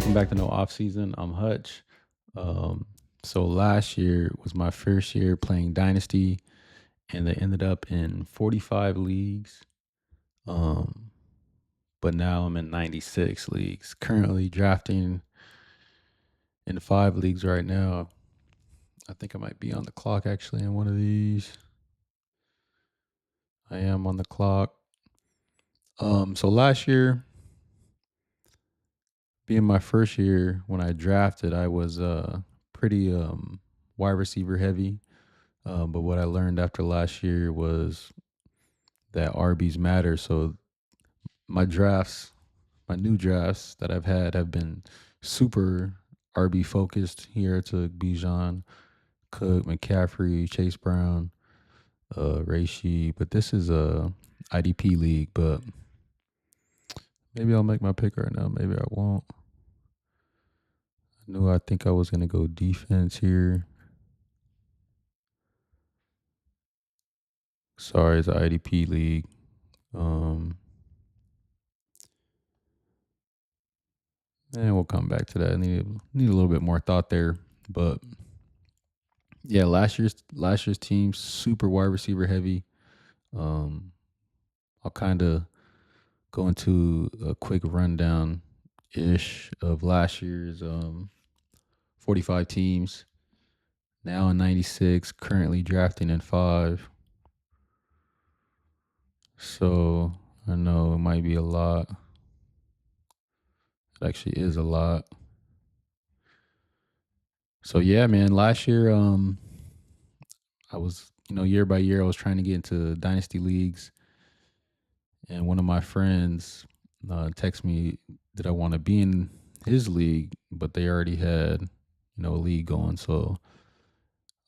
Welcome back to No Offseason. I'm Hutch. Um, so last year was my first year playing Dynasty, and they ended up in 45 leagues. Um, but now I'm in 96 leagues. Currently drafting in 5 leagues right now. I think I might be on the clock actually in one of these. I am on the clock. So last year, being my first year when I drafted, I was pretty wide receiver heavy. But what I learned after last year was that RBs matter. So my drafts, my new drafts that I've had have been super RB focused here to Bijan, Cook, McCaffrey, Chase Brown, Reishi. But this is a IDP league, but maybe I'll make my pick right now. Maybe I won't. I think I was gonna go defense here. Sorry, it's an IDP league. Um, and we'll come back to that. I need a little bit more thought there, but yeah, last year's team super wide receiver heavy. Um, I'll kind of go into a quick rundown ish of last year's 45 teams. Now in 96, currently drafting in 5. So I know it might be a lot. It actually is a lot. So yeah, man, last year I was, year by year I was trying to get into dynasty leagues, and one of my friends texted me that I want to be in his league, but they already had, a league going. So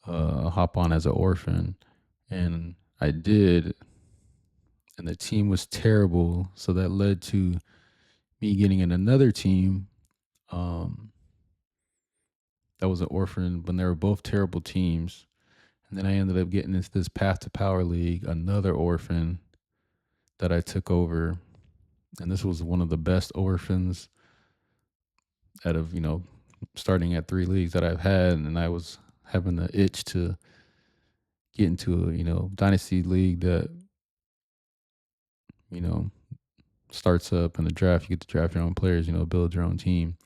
hop on as an orphan. And I did, and the team was terrible. So that led to me getting in another team um, that was an orphan, but they were both terrible teams. And then I ended up getting into this Path to Power League, another orphan that I took over. And this was one of the best orphans out of, starting at 3 leagues that I've had. And I was having the itch to get into a, dynasty league that, you know, starts up in the draft. You get to draft your own players, build your own team.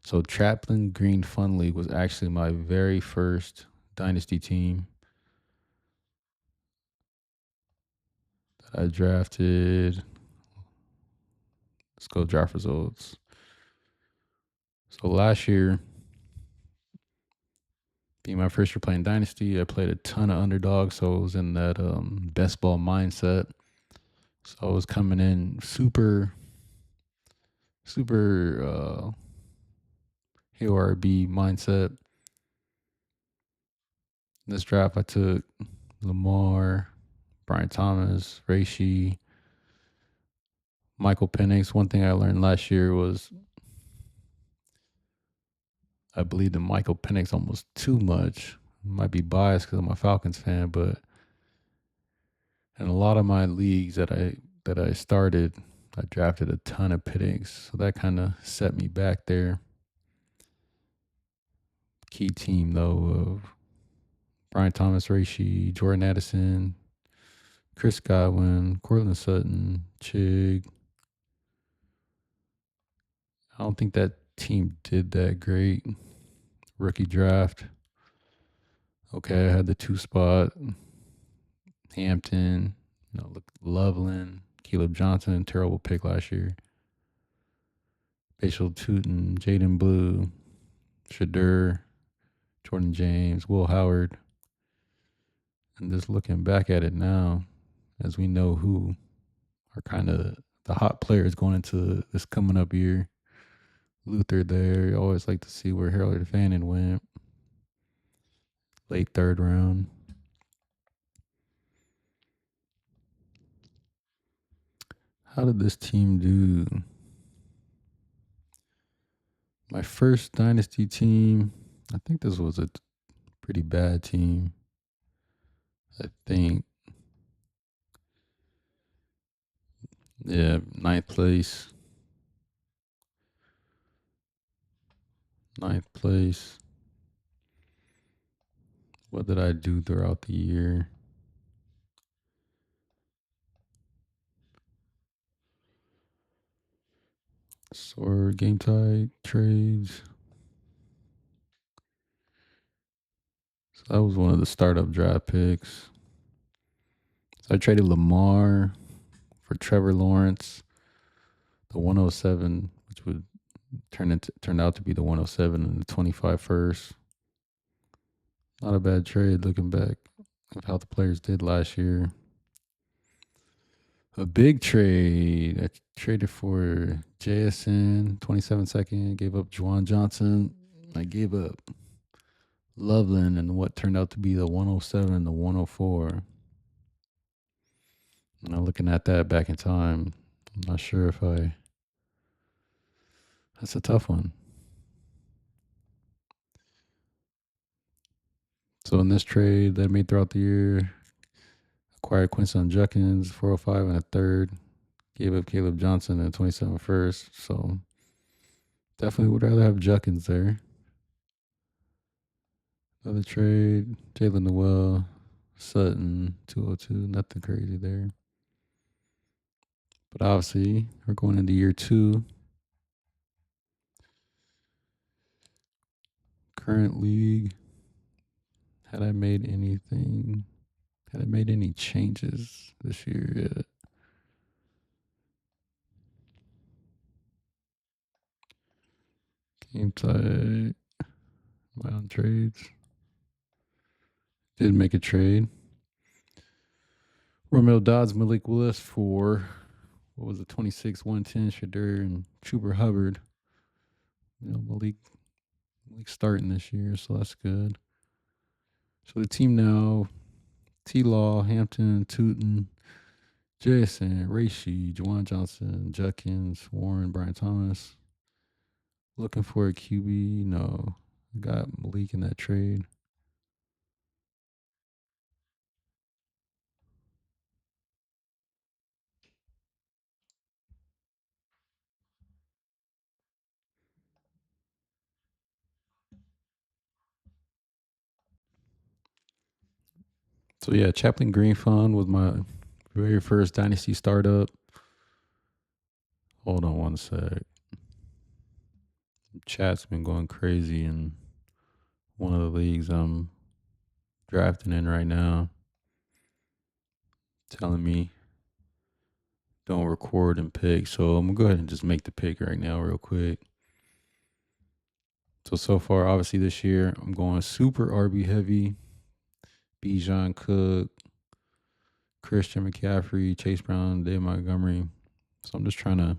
So Chaplin Green Fun League was actually my very first dynasty team that I drafted. Let's go draft results. So last year, being my first year playing Dynasty, I played a ton of underdogs, so I was in that best ball mindset. So I was coming in super hero RB mindset. This draft, I took Lamar, Brian Thomas, Reishi, Michael Penix. One thing I learned last year was I believed in Michael Penix almost too much. Might be biased because I'm a Falcons fan, but in a lot of my leagues that I started, I drafted a ton of Penix, so that kind of set me back there. Key team though of Brian Thomas, Reishi, Jordan Addison, Chris Godwin, Cortland Sutton, Chig. I don't think that team did that great. Rookie draft. Okay, I had the 2 spot. Hampton, Loveland, Caleb Johnson, terrible pick last year. Bashal Tootin, Jaden Blue, Shadur, Jordan James, Will Howard. And just looking back at it now, as we know who are kind of the hot players going into this coming up year. Luther there. You always like to see where Harold Fannin went. Late 3rd round. How did this team do? My first dynasty team, I think this was a pretty bad team. I think, yeah, 9th place. Ninth place. What did I do throughout the year? Sword, game tie, trades. So that was one of the startup draft picks. So I traded Lamar for Trevor Lawrence, the 107, which would turn out to be the 107 and the 25 first. Not a bad trade looking back of how the players did last year. A big trade. I traded for JSN, 27 second, gave up Juwan Johnson. I gave up Loveland and what turned out to be the 107 and the 104. Now looking at that back in time, I'm not sure if I. That's a tough one. So in this trade that I made throughout the year, acquired Quincy Judkins, 405 and a third. Gave up Caleb Johnson and 27 first. So definitely would rather have Judkins there. Another trade, Jalen Noel, Sutton, 202. Nothing crazy there. But obviously, we're going into year 2. Current league. Had I made anything? Had I made any changes this year yet? Game tie. My own trades. Did make a trade. Romeo Dodds, Malik Willis for what was it, 26, 110, Shadur and Chuba Hubbard. Malik starting this year, so that's good. So the team now, T-Law, Hampton, Tootin, Jason, Reishi, Juwan Johnson, Judkins, Warren, Brian Thomas. Looking for a QB. No. Got Malik in that trade. So yeah, Chaplain Green Fund was my very first dynasty startup. Hold on one sec. Chat's been going crazy in one of the leagues I'm drafting in right now. Telling me don't record and pick. So I'm gonna go ahead and just make the pick right now real quick. So far, obviously this year, I'm going super RB heavy. Bijan Cook, Christian McCaffrey, Chase Brown, Dave Montgomery. So I'm just trying to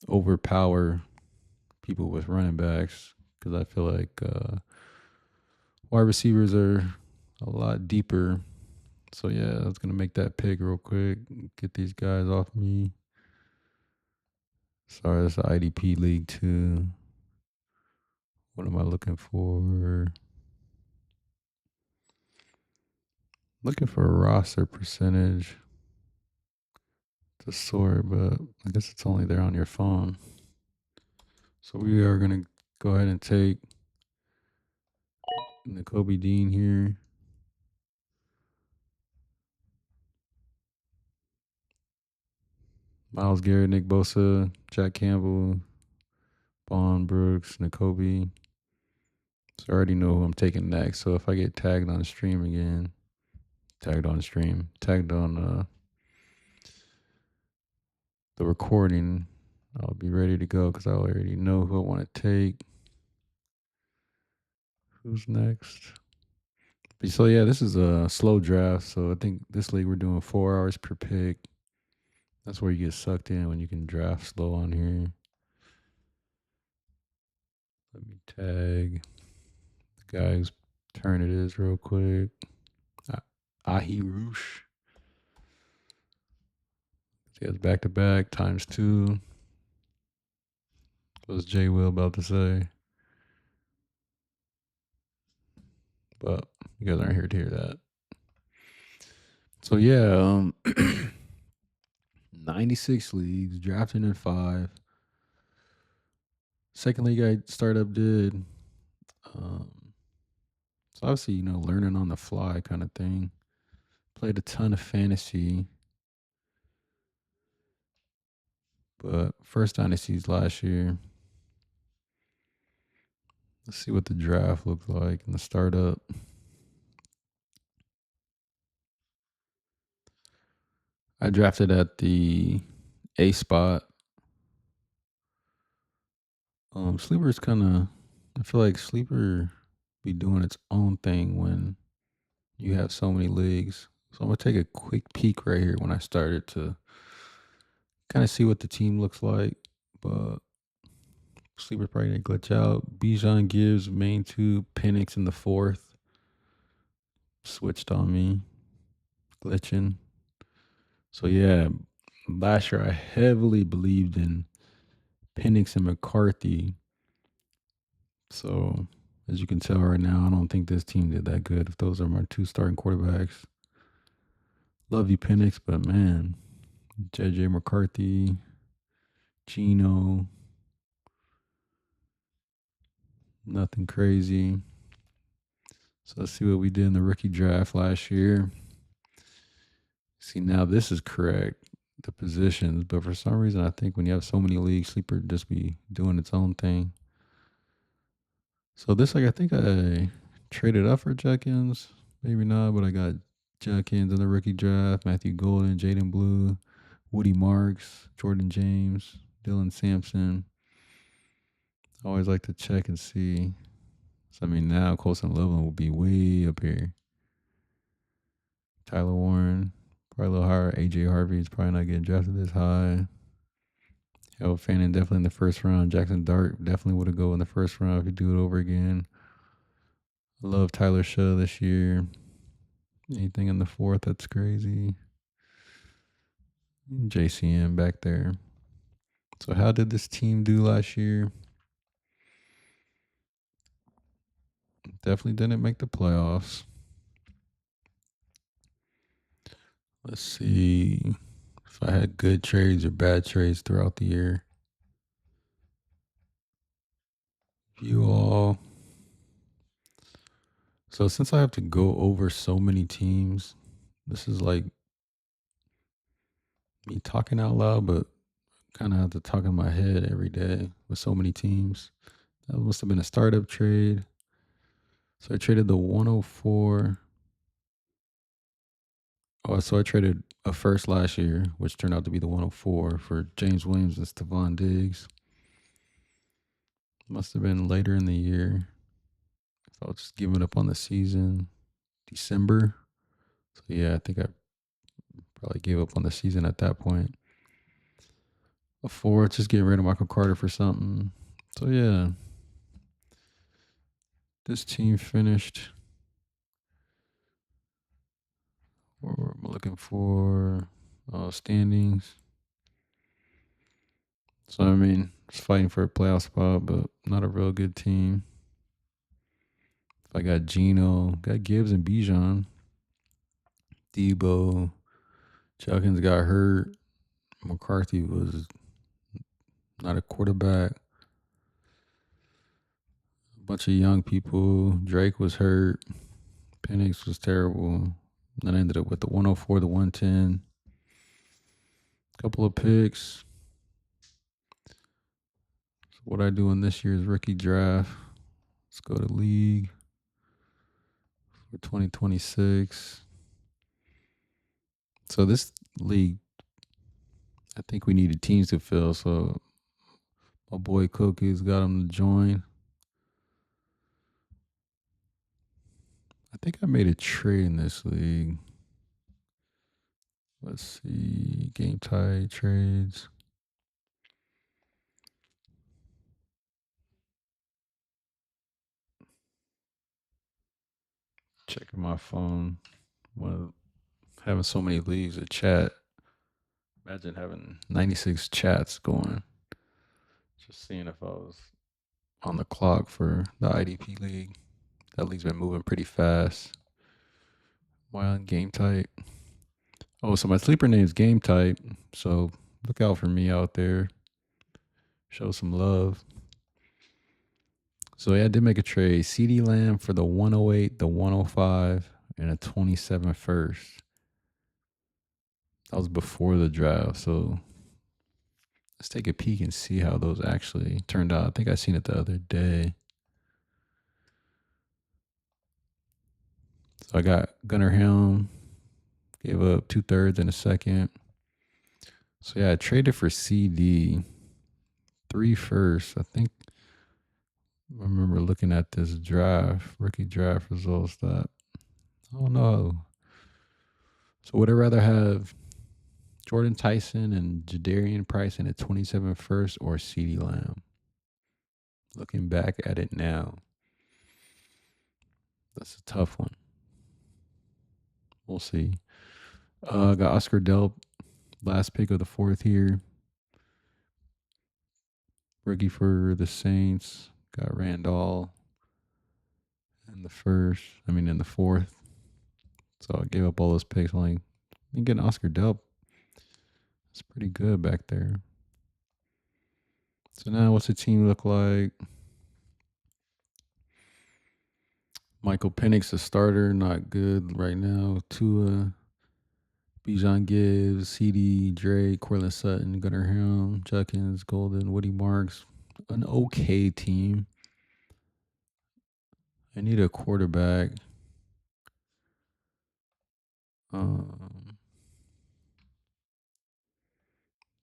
overpower people with running backs because I feel like wide receivers are a lot deeper. So yeah, I was gonna make that pick real quick. Get these guys off me. Sorry, that's the IDP league too. What am I looking for? Looking for a roster percentage to sort, but I guess it's only there on your phone. So we are gonna go ahead and take Nakobe Dean here. Miles Garrett, Nick Bosa, Jack Campbell, Bond Brooks, Nakobe. So I already know who I'm taking next. So if I get tagged on the stream again, tagged on the recording, I'll be ready to go because I already know who I want to take. Who's next? So yeah, this is a slow draft. So I think this league we're doing 4 hours per pick. That's where you get sucked in when you can draft slow on here. Let me tag the guy whose turn it is real quick. Ahi Roosh. He has back to back times 2. What was Jay Will about to say? But you guys aren't here to hear that. So yeah, 96 leagues, drafting in 5. second league I startup did. Um, so obviously, learning on the fly kind of thing. Played a ton of fantasy, but first dynasties last year. Let's see what the draft looked like in the startup. I drafted at the A spot. Sleeper's kind of. I feel like sleeper be doing its own thing when you have so many leagues. So I'm gonna take a quick peek right here when I started to kind of see what the team looks like. But sleeper probably didn't glitch out. Bijan Gibbs main two, Penix in the fourth. Switched on me, glitching. So yeah, last year I heavily believed in Penix and McCarthy. So as you can tell right now, I don't think this team did that good. If those are my two starting quarterbacks, love you Penix, but man, JJ McCarthy, Gino, nothing crazy. So let's see what we did in the rookie draft last year. See, now this is correct, the positions, but for some reason, I think when you have so many leagues, sleeper just be doing its own thing. So this, like, I think I traded up for Jenkins, maybe not, but I got Jenkins in the rookie draft, Matthew Golden, Jaden Blue, Woody Marks, Jordan James, Dylan Sampson. I always like to check and see. So, I mean, now Colson Loveland will be way up here. Tyler Warren, probably a little higher. AJ Harvey is probably not getting drafted this high. Hell, Fannin definitely in the first round. Jackson Dart definitely would have go in the first round if he do it over again. I love Tyler Shaw this year. Anything in the fourth, that's crazy. JCM back there. So how did this team do last year? Definitely didn't make the playoffs. Let's see if I had good trades or bad trades throughout the year. You all. So since I have to go over so many teams, this is like me talking out loud, but kind of have to talk in my head every day with so many teams. That must have been a startup trade. So I traded the 104. Oh, so I traded a first last year, which turned out to be the 104 for James Williams and Stephon Diggs. Must have been later in the year. If I was just giving up on the season, December. So yeah, I think I probably gave up on the season at that point. A fourth, just getting rid of Michael Carter for something. So yeah, this team finished. What am I looking for? Standings. So I mean, just fighting for a playoff spot, but not a real good team. I got Gino, got Gibbs and Bijan, Debo, Chuckins got hurt. McCarthy was not a quarterback. A bunch of young people. Drake was hurt. Penix was terrible. Then I ended up with the 104, the 110. Couple of picks. So what I do in this year's rookie draft. Let's go to league for 2026. So this league, I think we needed teams to fill. So my boy Cookie's got him to join. I think I made a trade in this league. Let's see. Game tie trades. Checking my phone. Well, having so many leagues to chat. Imagine having 96 chats going. Just seeing if I was on the clock for the IDP league. That league's been moving pretty fast. Am I on game type? Oh, so my sleeper name's game type. So look out for me out there. Show some love. So yeah, I did make a trade. CD Lamb for the 108, the 105, and a 27 first. That was before the draft. So let's take a peek and see how those actually turned out. I think I seen it the other day. So I got Gunnar Helm, gave up 2/3 and a second. So yeah, I traded for CD, 3 firsts. I think I remember looking at this draft, rookie draft results that I don't know. So would I rather have Jordan Tyson and Jadarian Price in a 27 first or CD Lamb? Looking back at it now, that's a tough one. We'll see. Got Oscar Delp, last pick of the fourth here. Rookie for the Saints. Got Randall in the fourth. So I gave up all those picks. Only getting Oscar Delp. It's pretty good back there. So now what's the team look like? Michael Penix, a starter, not good right now. Tua, Bijan Gibbs, CD, Drake, Cortland Sutton, Gunnar Helm, Judkins, Golden, Woody Marks. An okay team. I need a quarterback.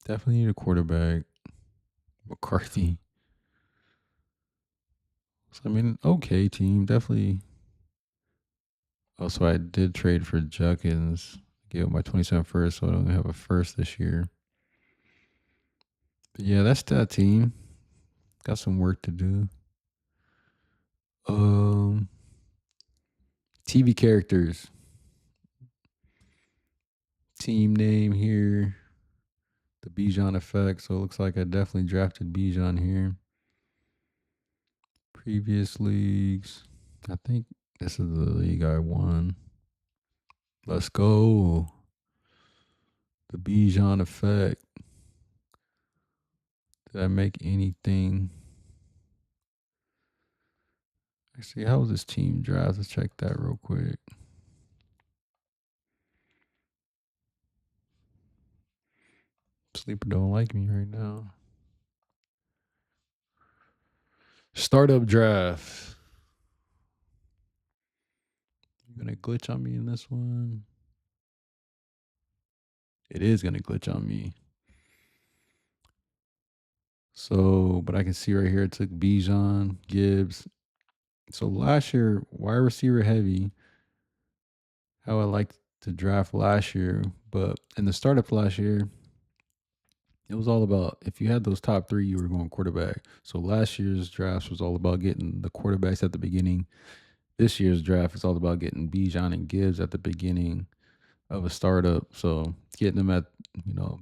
Definitely need a quarterback. McCarthy. So, okay team. Definitely. Also, I did trade for Judkins. Gave up my 27 first, so I don't have a first this year. But yeah, that's that team. Got some work to do. TV characters. Team name here. The Bijan effect. So it looks like I definitely drafted Bijan here. Previous leagues. I think this is the league I won. Let's go. The Bijan effect. Did I make anything? Actually, how was this team draft? Let's check that real quick. Sleeper don't like me right now. Startup draft. You gonna glitch on me in this one? It is gonna glitch on me. So, but I can see right here it took Bijan, Gibbs. So last year, wide receiver heavy. How I liked to draft last year, but in the startup last year, it was all about if you had those top three, you were going quarterback. So last year's draft was all about getting the quarterbacks at the beginning. This year's draft is all about getting Bijan and Gibbs at the beginning of a startup. So getting them at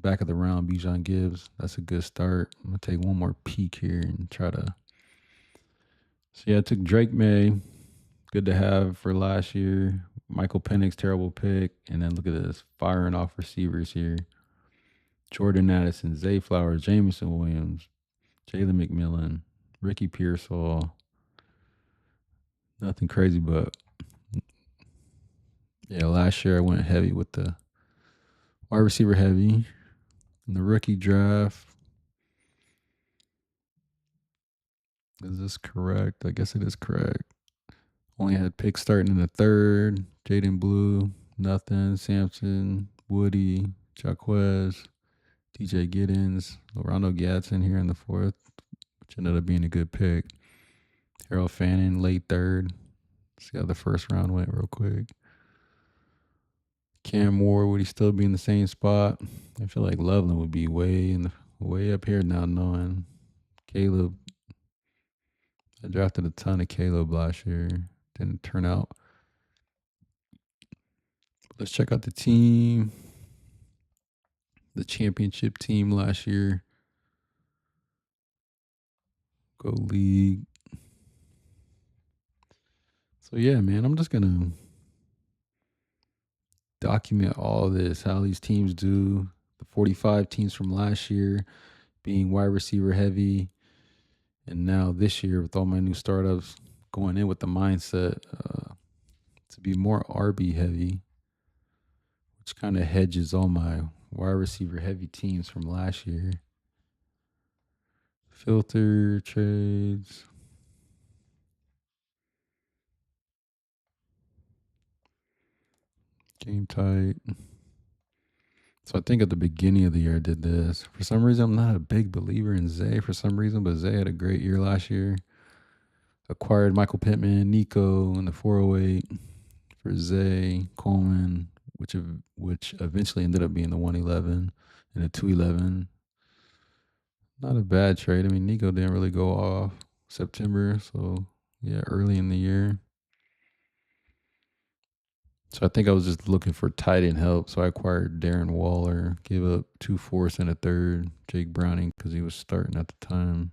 back of the round, Bijan Gibbs, that's a good start. I'm gonna take one more peek here and try to. So yeah, I took Drake May, good to have for last year. Michael Penix, terrible pick, and then look at this, firing off receivers here. Jordan Addison, Zay Flowers, Jameson Williams, Jalen McMillan, Ricky Pearsall. Nothing crazy, but yeah, last year I went heavy with the wide receiver heavy in the rookie draft. Is this correct? I guess it is correct. Only had picks starting in the third. Jaden Blue, nothing. Sampson, Woody, Jaquez, DJ Giddens, Lorando Gadsden here in the fourth, which ended up being a good pick. Harold Fannin, late third. See how the first round went real quick. Cam Moore, would he still be in the same spot? I feel like Loveland would be way up here now, knowing Caleb. I drafted a ton of Caleb last year. Didn't turn out. Let's check out the team. The championship team last year. Go league. So yeah, man, I'm just gonna document all this, how these teams do. The 45 teams from last year being wide receiver heavy And now this year, with all my new startups, going in with the mindset to be more RB heavy, which kind of hedges all my wide receiver heavy teams from last year. Filter trades. Game tight. So I think at the beginning of the year I did this. For some reason, I'm not a big believer in Zay for some reason, but Zay had a great year last year. Acquired Michael Pittman, Nico in the 408 for Zay, Coleman, which eventually ended up being the 111 and the 211. Not a bad trade. I mean, Nico didn't really go off September, so yeah, early in the year. So I think I was just looking for tight end help. So I acquired Darren Waller, gave up 2 fourths and a third, Jake Browning because he was starting at the time.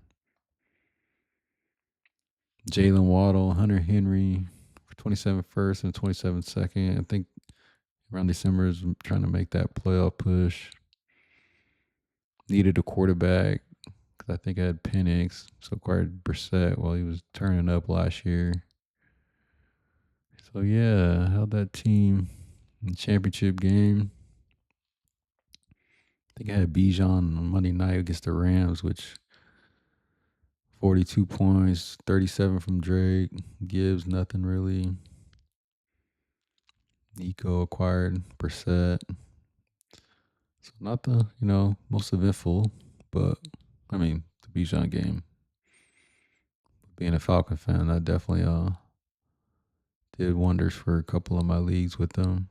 Jalen Waddle, Hunter Henry for 27 first and 27 second. I think around December is trying to make that playoff push. Needed a quarterback because I think I had Penix. So acquired Brissett while he was turning up last year. So yeah, held that team in the championship game. I think I had Bijan on Monday night against the Rams, which 42 points, 37 from Drake. Gibbs, nothing really. Nico acquired Brissett. So not the, most eventful, but I mean, the Bijan game. Being a Falcon fan, I definitely did wonders for a couple of my leagues with them.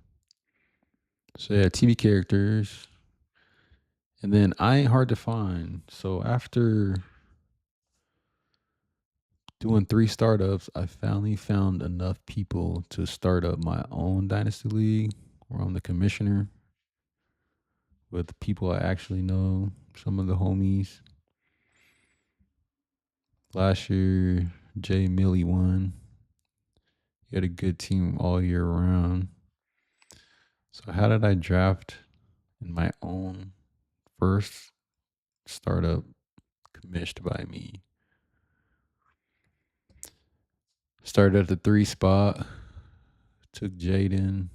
So yeah, TV characters. And then I ain't hard to find. So after doing 3 startups, I finally found enough people to start up my own dynasty league where I'm the commissioner with people I actually know, some of the homies. Last year, Jay Millie won. He had a good team all year round. So how did I draft in my own first startup commissioned by me? Started at the 3 spot. Took Jaden.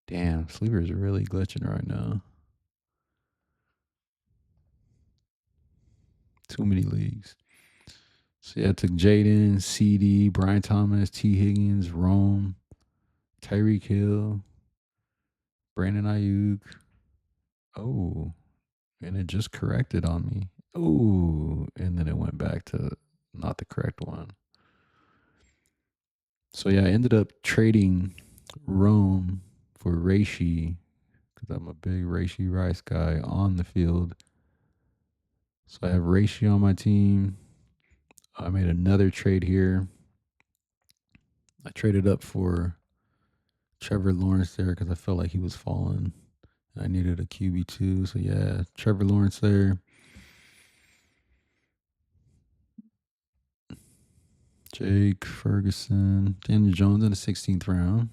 Damn, Sleeper's really glitching right now. Too many leagues. So yeah, I took Jaden, CD, Brian Thomas, T. Higgins, Rome, Tyreek Hill, Brandon Ayuk. Oh, and it just corrected on me. Oh, and then it went back to not the correct one. So yeah, I ended up trading Rome for Reishi because I'm a big Reishi Rice guy on the field. So I have Reishi on my team. I made another trade here. I traded up for Trevor Lawrence there because I felt like he was falling. I needed a QB2. So yeah, Trevor Lawrence there. Jake Ferguson, Daniel Jones in the 16th round.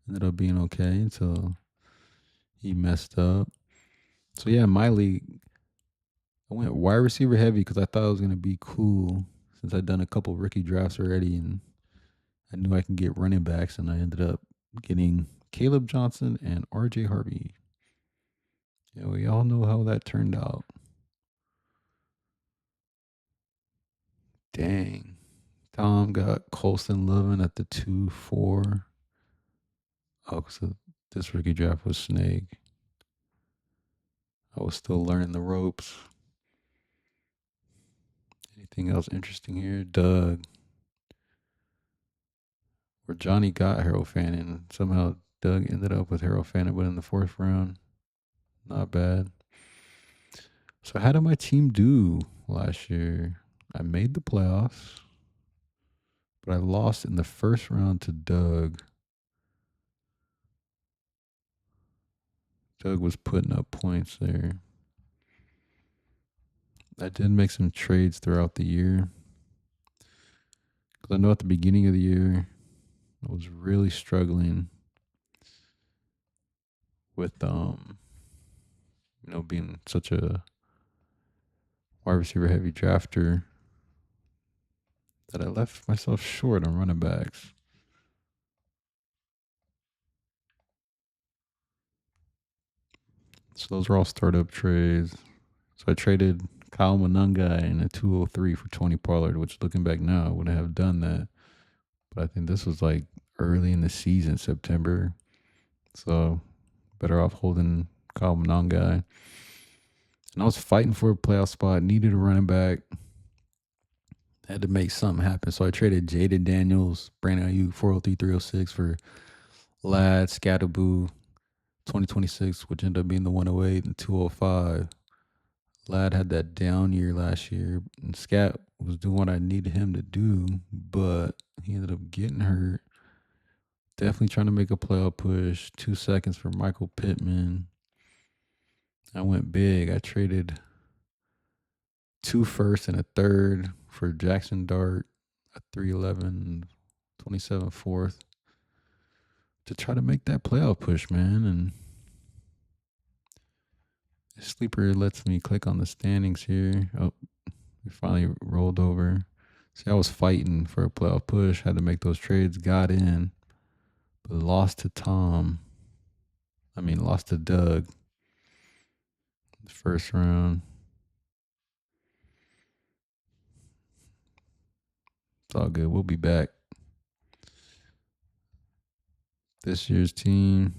Ended up being okay until he messed up. So yeah, my league, I went wide receiver heavy because I thought it was going to be cool since I'd done a couple rookie drafts already and I knew I could get running backs, and I ended up getting Caleb Johnson and RJ Harvey. Yeah, we all know how that turned out. Dang. Tom got Colston Lovin at the 2-4. Oh, so this rookie draft was Snake. I was still learning the ropes. Anything else interesting here? Doug. Where Johnny got Harold Fannin. Somehow Doug ended up with Harold Fannin, but in the 4th round. Not bad. So how did my team do last year? I made the playoffs, but I lost in the 1st round to Doug. Doug was putting up points there. I did make some trades throughout the year. Because I know at the beginning of the year, I was really struggling with, being such a wide receiver heavy drafter that I left myself short on running backs. So those were all startup trades. So I traded Kyle Monunga and a 203 for Tony Pollard, which looking back now, I wouldn't have done that. But I think this was like early in the season, September. So better off holding Kyle Monunga. And I was fighting for a playoff spot, needed a running back. Had to make something happen. So I traded Jaden Daniels, Brandon Ayuk, 403, 306 for Lad, Scatterboo, 2026, which ended up being the 108 and 205. Lad had that down year last year, and Scat was doing what I needed him to do, but he ended up getting hurt. Definitely trying to make a playoff push. 2 seconds for Michael Pittman. I went big. I traded 2 firsts and a third for Jackson Dart, a 311, 27 fourth to try to make that playoff push, man. And Sleeper lets me click on the standings here. Oh, we finally rolled over. See, I was fighting for a playoff push, had to make those trades, got in, but lost to lost to Doug the first round. It's all good. We'll be back. This year's team,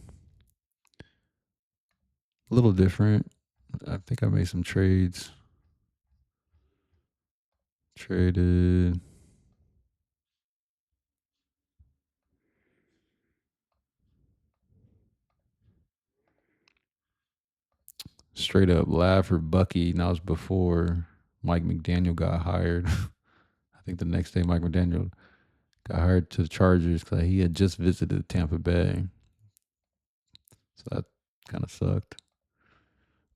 a little different. I think I made some trades. Traded straight up Lav for Bucky, and that was before Mike McDaniel got hired. I think the next day Mike McDaniel got hired to the Chargers because he had just visited Tampa Bay. So that kind of sucked.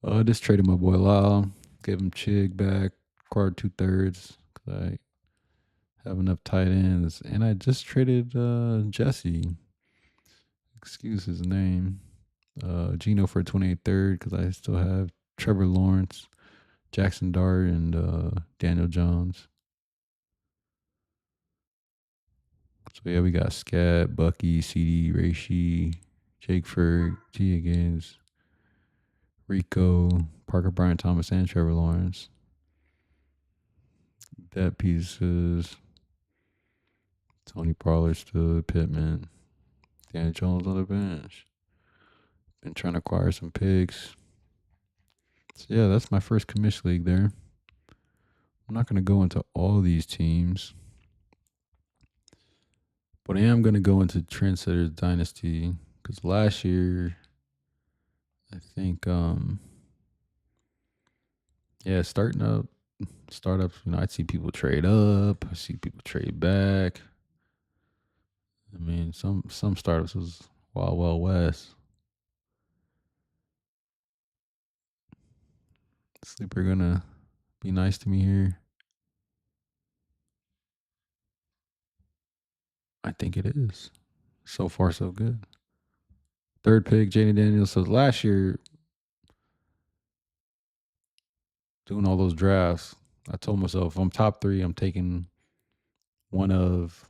I just traded my boy Lyle, gave him Chig back, acquired 2/3 because I have enough tight ends. And I just traded Jesse, excuse his name, Gino for a 28 third because I still have Trevor Lawrence, Jackson Dart, and Daniel Jones. So yeah, we got Scat, Bucky, CD, Reishi, Jake Ferg, T. Higgins, Rico, Parker Bryant Thomas, and Trevor Lawrence. That pieces. Tony Pollard stood, Pittman, Daniel Jones on the bench. Been trying to acquire some picks. So yeah, that's my first commission league there. I'm not going to go into all these teams, but I am going to go into Trendsetters Dynasty because last year, I think, startups, I'd see people trade up, I see people trade back. I mean, some startups was Wild West. Sleeper gonna be nice to me here. I think it is. So far, so good. Third pick, Jaden Daniels. So last year, doing all those drafts, I told myself, if I'm top 3, I'm taking one of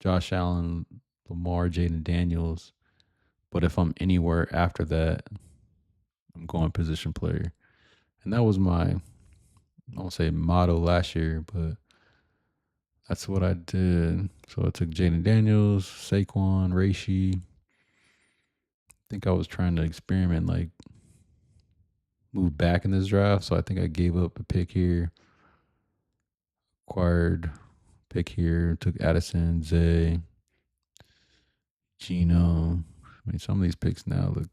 Josh Allen, Lamar, Jaden Daniels. But if I'm anywhere after that, I'm going position player. And that was my, I won't say motto last year, but that's what I did. So I took Jaden Daniels, Saquon, Reishi. I think I was trying to experiment, like move back in this draft. So I think I gave up a pick here, acquired pick here, took Addison, Zay, Gino. I mean, some of these picks now look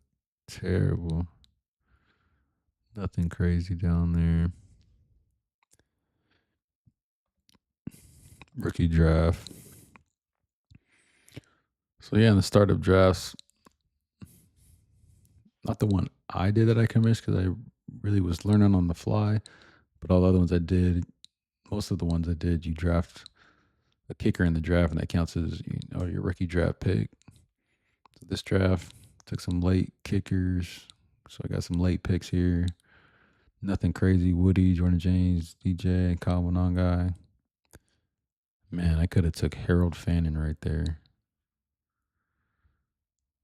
terrible. Nothing crazy down there. Rookie draft. So yeah, in the startup drafts, not the one I did that I commissioned because I really was learning on the fly, but all the other ones I did, most of the ones I did, you draft a kicker in the draft, and that counts as your rookie draft pick. So this draft took some late kickers, so I got some late picks here. Nothing crazy. Woody, Jordan James, DJ, Kyle Monangai. Man, I could have took Harold Fannin right there.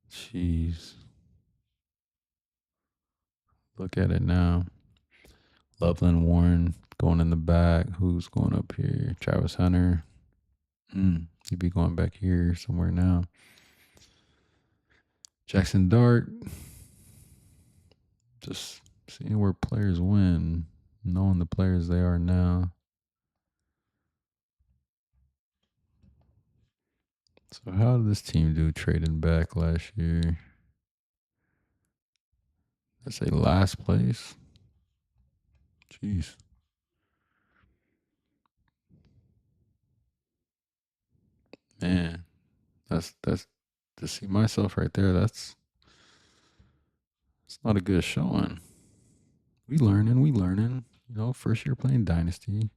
Jeez. Look at it now. Loveland Warren going in the back. Who's going up here? Travis Hunter. He'd be going back here somewhere now. Jackson Dart. Just seeing where players win, knowing the players they are now. So how did this team do trading back last year? Let's say last place. Jeez. Man, that's to see myself right there, it's not a good showing. We learning. You know, first year playing Dynasty.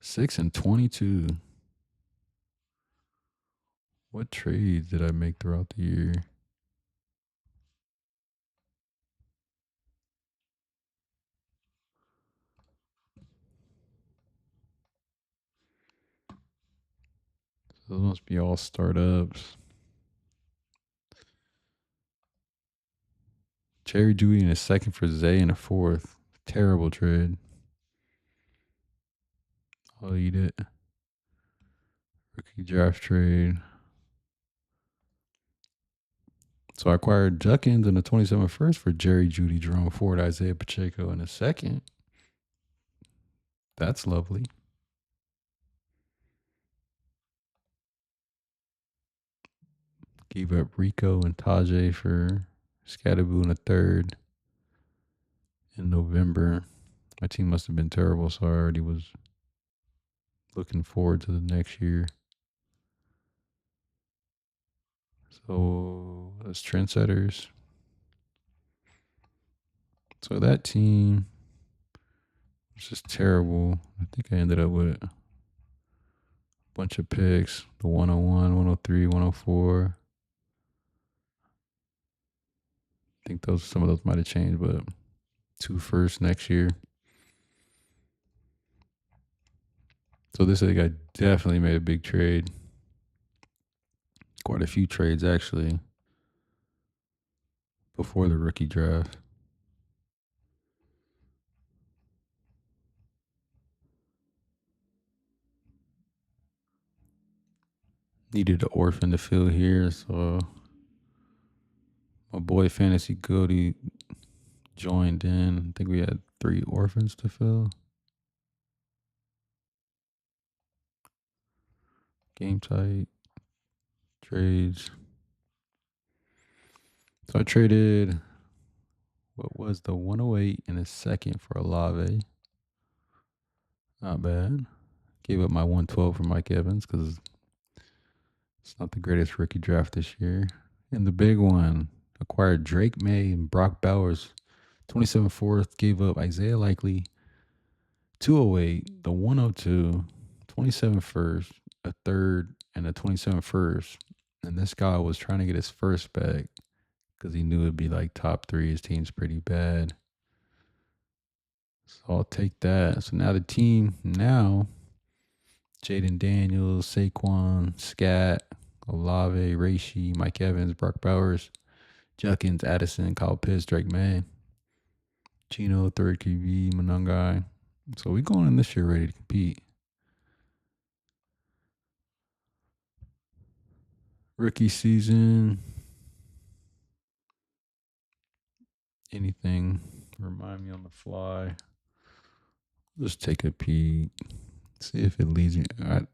6-22. What trades did I make throughout the year? Those must be all startups. Jerry Jeudy in a second for Zay in a fourth. Terrible trade. I'll eat it. Rookie draft trade. So I acquired Juckins in the 27th first for Jerry Jeudy, Jerome Ford, Isaiah Pacheco in a second. That's lovely. Gave up Rico and Tajay for Scatterboo in a third in November. My team must have been terrible, so I already was looking forward to the next year. So that's trendsetters. So that team was just terrible. I think I ended up with a bunch of picks. The 101, 103, 104. I think some of those might have changed, but 2 firsts next year. So this guy definitely made a big trade. Quite a few trades actually before the rookie draft. Needed an orphan to fill here, so my boy Fantasy Goody joined in. I think we had 3 orphans to fill. Game tight trades. So I traded what was the 108 in a second for Olave. Not bad. Gave up my 112 for Mike Evans because it's not the greatest rookie draft this year. And the big one, acquired Drake May and Brock Bowers. 27 fourth, gave up Isaiah Likely, 208, the 102, 27 first, a third, and a 27 first. And this guy was trying to get his first back because he knew it'd be like top 3. His team's pretty bad. So I'll take that. So now the team, Jaden Daniels, Saquon, Scat, Olave, Reishi, Mike Evans, Brock Bowers, Juckins, Addison, Kyle Pitts, Drake May, Chino, third QB, Monangai. So we going in this year ready to compete. Rookie season. Anything remind me on the fly? Just take a peek. See if it leads me. I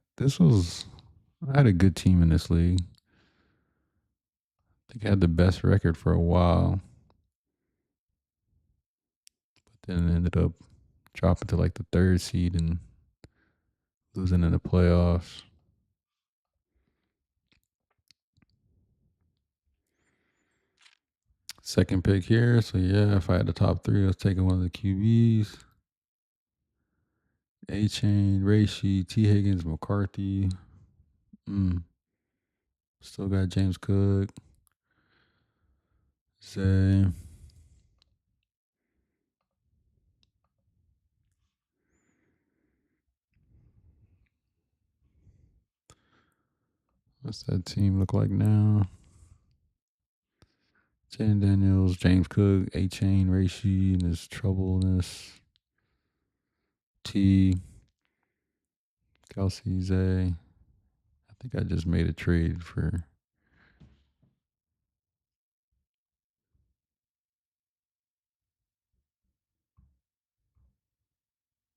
had a good team in this league. I think I had the best record for a while. But then ended up dropping to like the 3rd seed and losing in the playoffs. Second pick here. So yeah, if I had the top 3, I was taking one of the QBs. A-Chain, Reishi, T. Higgins, McCarthy. Still got James Cook. Zay. What's that team look like now? Jaden Daniels, James Cook, A Chain, Reishi, and his troubleness. T. Kelsey Zay. I think I just made a trade for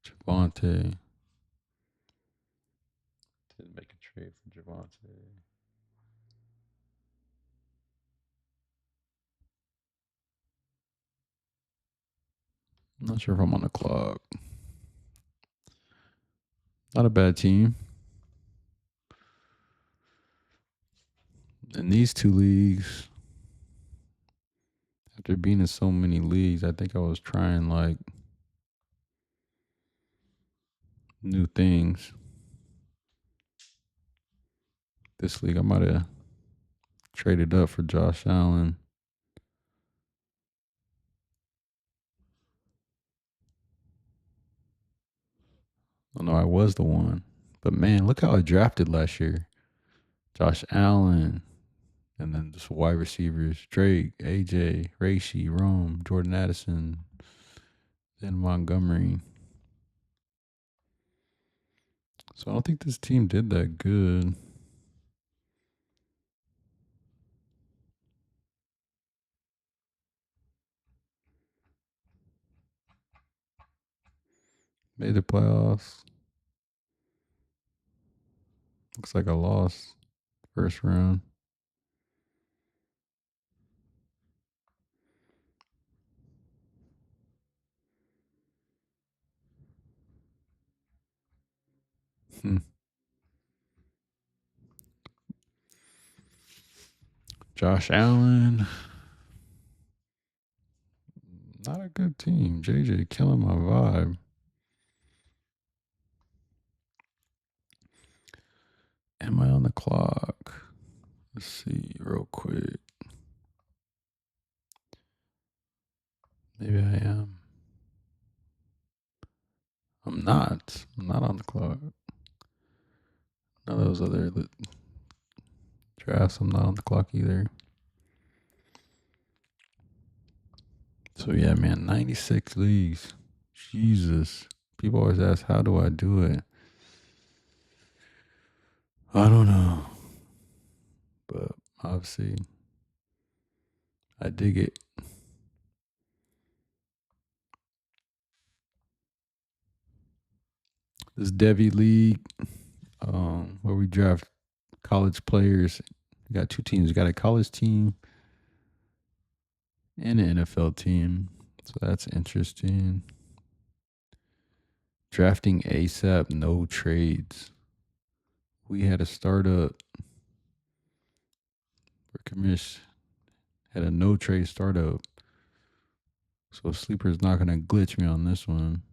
Javante. Didn't make a trade for Javante. I'm not sure if I'm on the clock. Not a bad team. In these two leagues, after being in so many leagues, I think I was trying like new things. This league, I might have traded up for Josh Allen. Oh no, I was the one. But man, look how I drafted last year. Josh Allen, and then just wide receivers: Drake, AJ, Reishi, Rome, Jordan Addison, then Montgomery. So I don't think this team did that good. Made the playoffs. Looks like I lost first round. Hmm. Josh Allen. Not a good team. JJ killing my vibe. Am I on the clock? Let's see real quick. Maybe I am. I'm not. I'm not on the clock. None of those other drafts, I'm not on the clock either. So yeah, man, 96 leagues. Jesus. People always ask, how do I do it? I don't know. But obviously, I dig it. This Devi League, where we draft college players. You got two teams. You got a college team and an NFL team. So that's interesting. Drafting ASAP, no trades. We had a startup for commish, had a no trade startup. So Sleeper's not gonna glitch me on this one.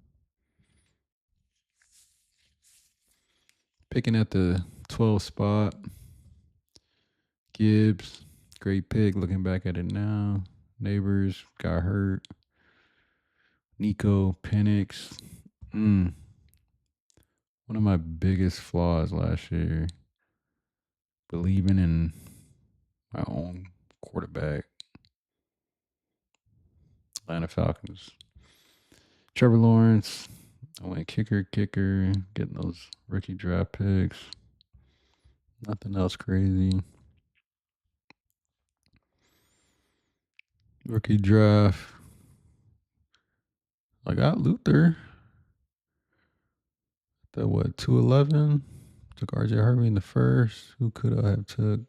Picking at the 12th spot. Gibbs, great pick. Looking back at it now. Neighbors got hurt. Nico, Penix. One of my biggest flaws last year. Believing in my own quarterback. Atlanta Falcons. Trevor Lawrence. I went kicker, getting those rookie draft picks. Nothing else crazy. Rookie draft. I got Luther. That what, 211? Took RJ Harvey in the first. Who could I have took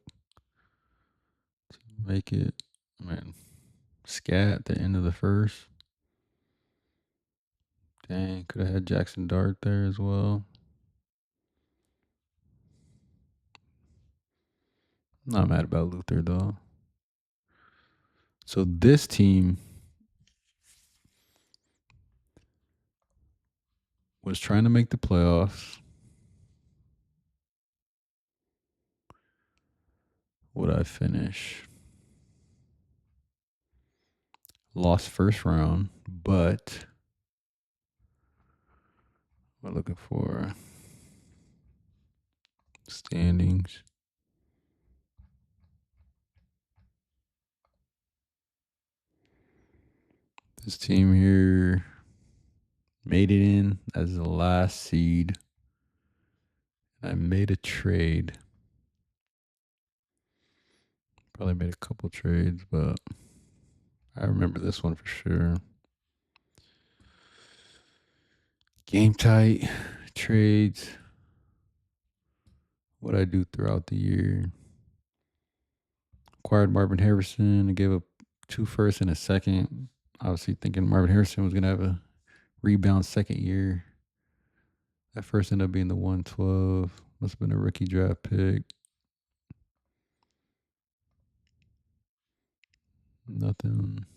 to make it? Man, Scat at the end of the first. Dang, could have had Jackson Dart there as well. Not mad about Luther though. So this team was trying to make the playoffs. Would I finish? Lost first round, but we're looking for standings. This team here made it in as the last seed. I made a trade. Probably made a couple trades, but I remember this one for sure. Game tight trades. What I do throughout the year. Acquired Marvin Harrison and gave up 2 firsts and a second. Obviously thinking Marvin Harrison was gonna have a rebound second year. That first ended up being the 112. Must have been a rookie draft pick. Nothing.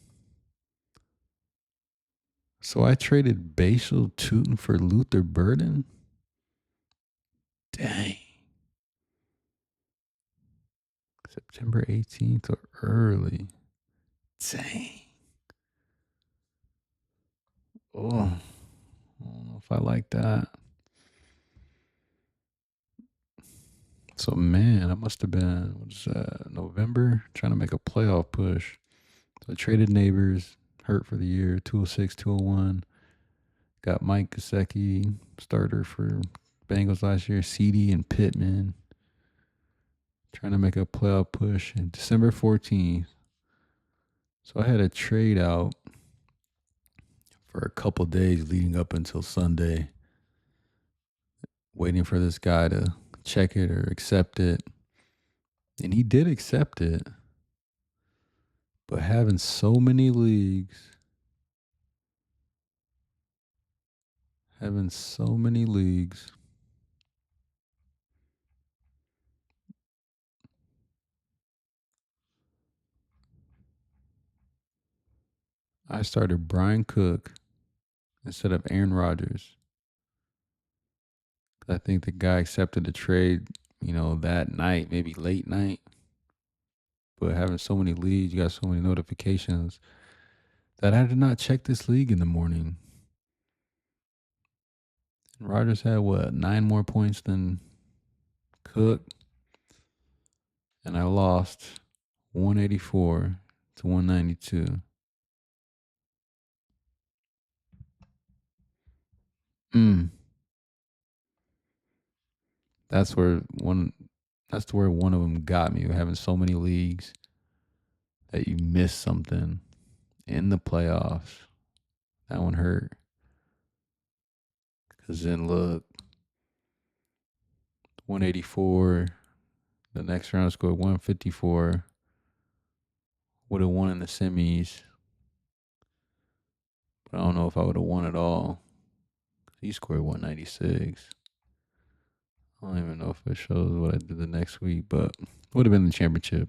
So I traded Bashal Tootin for Luther Burden. Dang. September 18th or early. Dang. Oh, I don't know if I like that. So man, I must have been November trying to make a playoff push. So I traded Neighbors, hurt for the year, 206, 201. Got Mike Gesicki, starter for Bengals last year, CD and Pittman. Trying to make a playoff push in December 14th. So I had a trade out for a couple days leading up until Sunday, waiting for this guy to check it or accept it. And he did accept it. But having so many leagues, I started Brian Cook instead of Aaron Rodgers. I think the guy accepted the trade, that night, maybe late night. But having so many leads, you got so many notifications that I did not check this league in the morning. And Rodgers had 9 more points than Cook, and I lost 184 to 192. That's where one. That's where one of them got me. Having so many leagues that you miss something in the playoffs. That one hurt. Cause then look, 184. The next round scored 154. Would have won in the semis. But I don't know if I would have won at all. He scored 196. I don't even know if it shows what I did the next week, but would have been the championship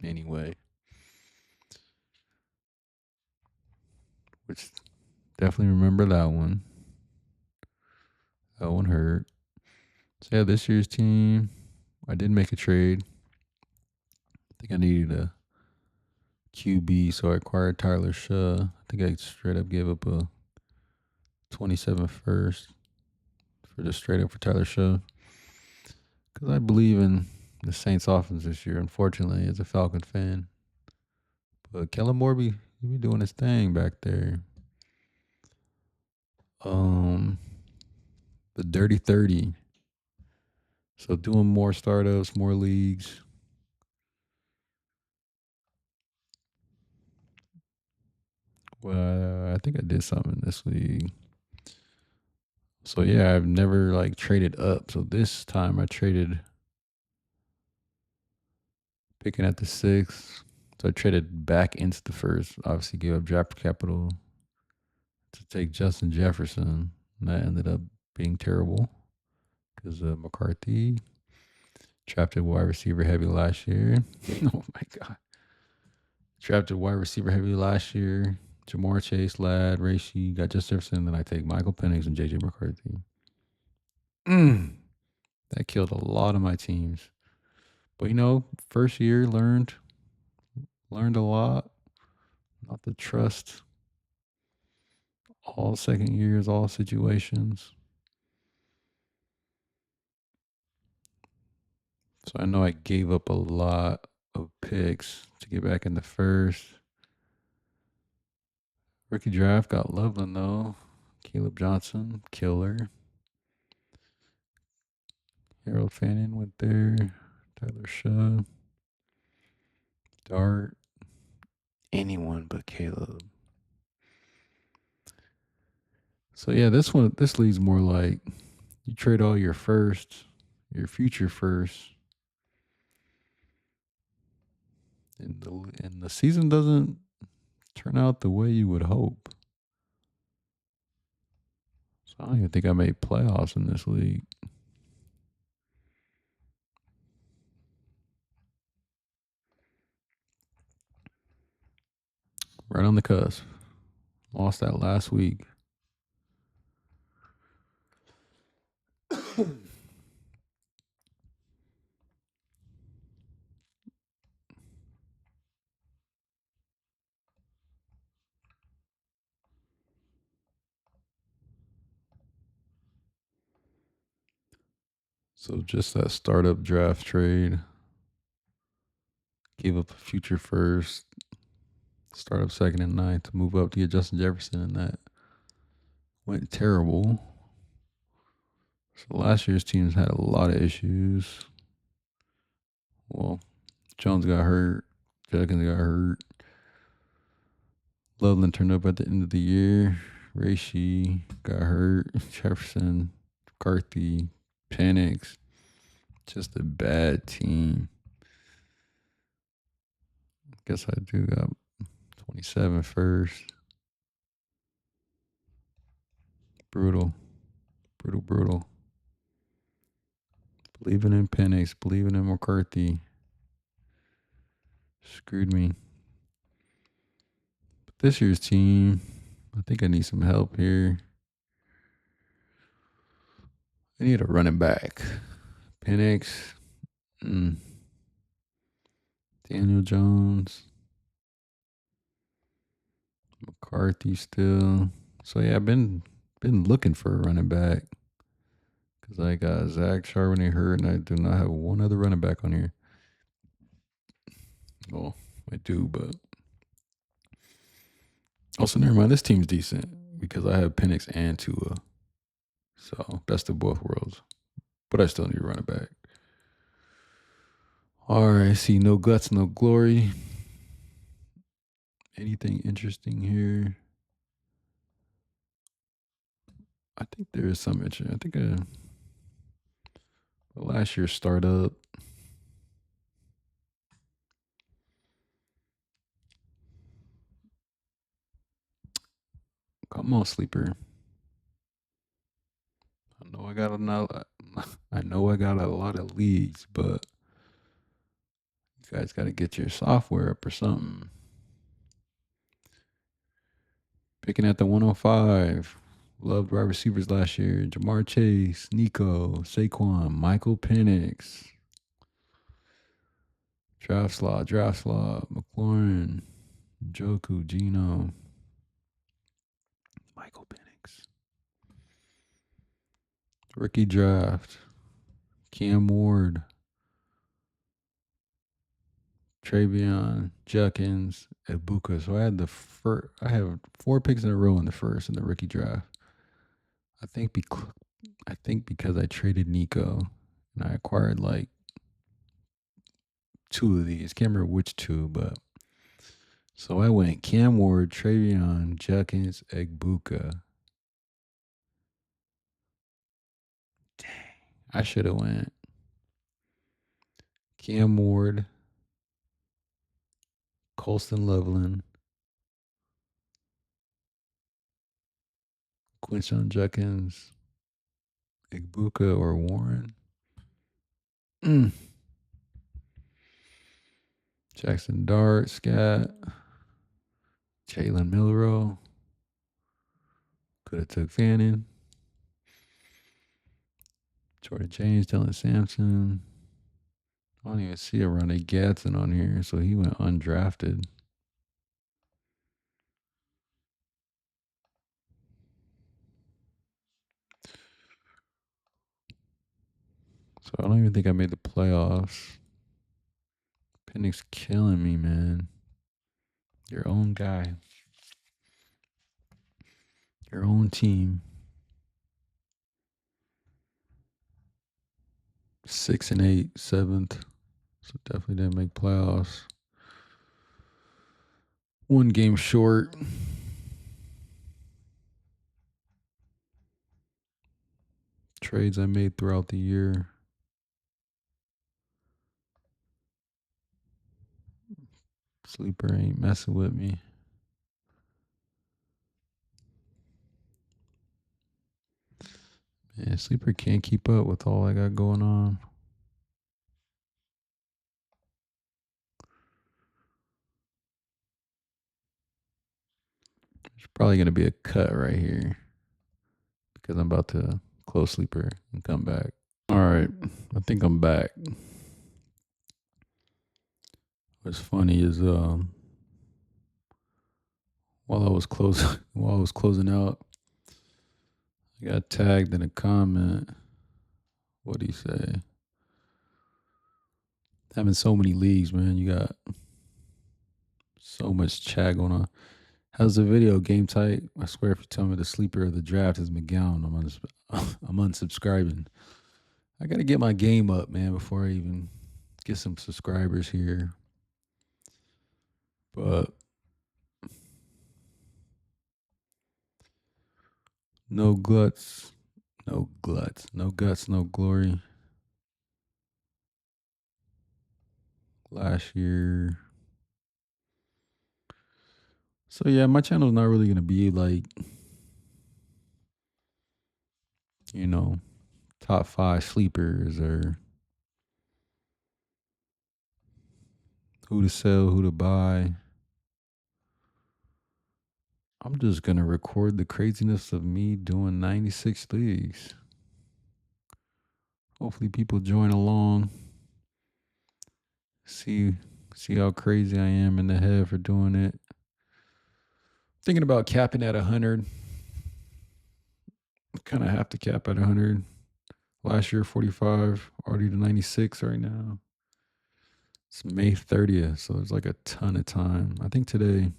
anyway. Which definitely remember that one. That one hurt. So yeah, this year's team, I did make a trade. I think I needed a QB, so I acquired Tyler Shaw. I think I straight up gave up a 27 first for just straight up for Tyler Shaw. Because I believe in the Saints offense this year, unfortunately, as a Falcon fan. But Kellen Moore he be doing his thing back there. The Dirty 30. So doing more startups, more leagues. Well, I think I did something in this league. So yeah, I've never traded up. So this time I traded picking at the 6th. So I traded back into the 1st. Obviously gave up draft capital to take Justin Jefferson. And that ended up being terrible because McCarthy drafted wide receiver heavy last year. Oh my God. Drafted wide receiver heavy last year. Jamar Chase, Ladd, Reishi, got Justin Jefferson. Then I take Michael Penix and JJ McCarthy. That killed a lot of my teams. But first year learned a lot. Not to trust all second years, all situations. So I know I gave up a lot of picks to get back in the 1st. Rookie draft got Loveland though. Caleb Johnson, killer. Harold Fannin went there. Tyler Shaw, Dart. Anyone but Caleb. So yeah, this league's more like you trade all your first, your future first, and the season doesn't turn out the way you would hope. So I don't even think I made playoffs in this league. Right on the cusp. Lost that last week. So just that startup draft trade. Gave up a future first, startup second and ninth to move up to get Justin Jefferson, and that went terrible. So last year's teams had a lot of issues. Well, Jones got hurt, Judkins got hurt. Loveland turned up at the end of the year. Reishi got hurt. Jefferson, McCarthy, Penix. Just a bad team. Guess I do got 27 first. Brutal. Brutal. Believing in Penix, believing in McCarthy. Screwed me. But this year's team, I think I need some help here. I need a running back. Penix. Daniel Jones. McCarthy still. So yeah, I've been looking for a running back. Because I got Zach Charbonnet hurt, and I do not have one other running back on here. Well, I do, but also never mind. This team's decent because I have Penix and Tua. So best of both worlds. But I still need a running back. All right, see, no guts, no glory. Anything interesting here? I think there is some interesting. I think last year's startup. Come on, sleeper. I know I got a lot of leagues, but you guys got to get your software up or something. Picking at the 105. Loved wide receivers last year. Jamar Chase, Nico, Saquon, Michael Penix. Draft slot, McLaurin, Joku, Gino, Michael Penix. Rookie draft, Cam Ward, Travion, Judkins, Ibuka. So I have 4 picks in a row in the first in the rookie draft. I think because I traded Nico and I acquired like 2 of these. Can't remember which 2, but so I went Cam Ward, Travion, Judkins, Ibuka. Dang, I should have went Cam Ward, Colston Loveland, Quinshon Judkins, Ibuka, or Warren. Jackson Dart, Scat, Jalen Milrow. Could have took Fannin. Jordan James, Dylan Sampson. I don't even see a Ronnie Gadsden on here, so he went undrafted. So I don't even think I made the playoffs. Penix killing me, man. Your own guy. Your own team. 6-8, seventh. So definitely didn't make playoffs. One game short. Trades I made throughout the year. Sleeper ain't messing with me. Man, Sleeper can't keep up with all I got going on. There's probably going to be a cut right here because I'm about to close Sleeper and come back. All right, I think I'm back. What's funny is while I was closing out, I got tagged in a comment. What do you say? Having so many leagues, man. You got so much chat going on. How's the video game tight? I swear, if you tell me the sleeper of the draft is McGowan, I'm unsubscribing. I got to get my game up, man, before I even get some subscribers here. But no guts, no guts, no glory. Last year. So yeah, my channel's not really gonna be like, you know, top 5 sleepers or who to sell, who to buy. I'm just gonna record the craziness of me doing 96 leagues. Hopefully people join along. See how crazy I am in the head for doing it. Thinking about capping at 100. Kind of have to cap at 100. Last year 45, already to 96 right now. It's May 30th, so there's like a ton of time. I think today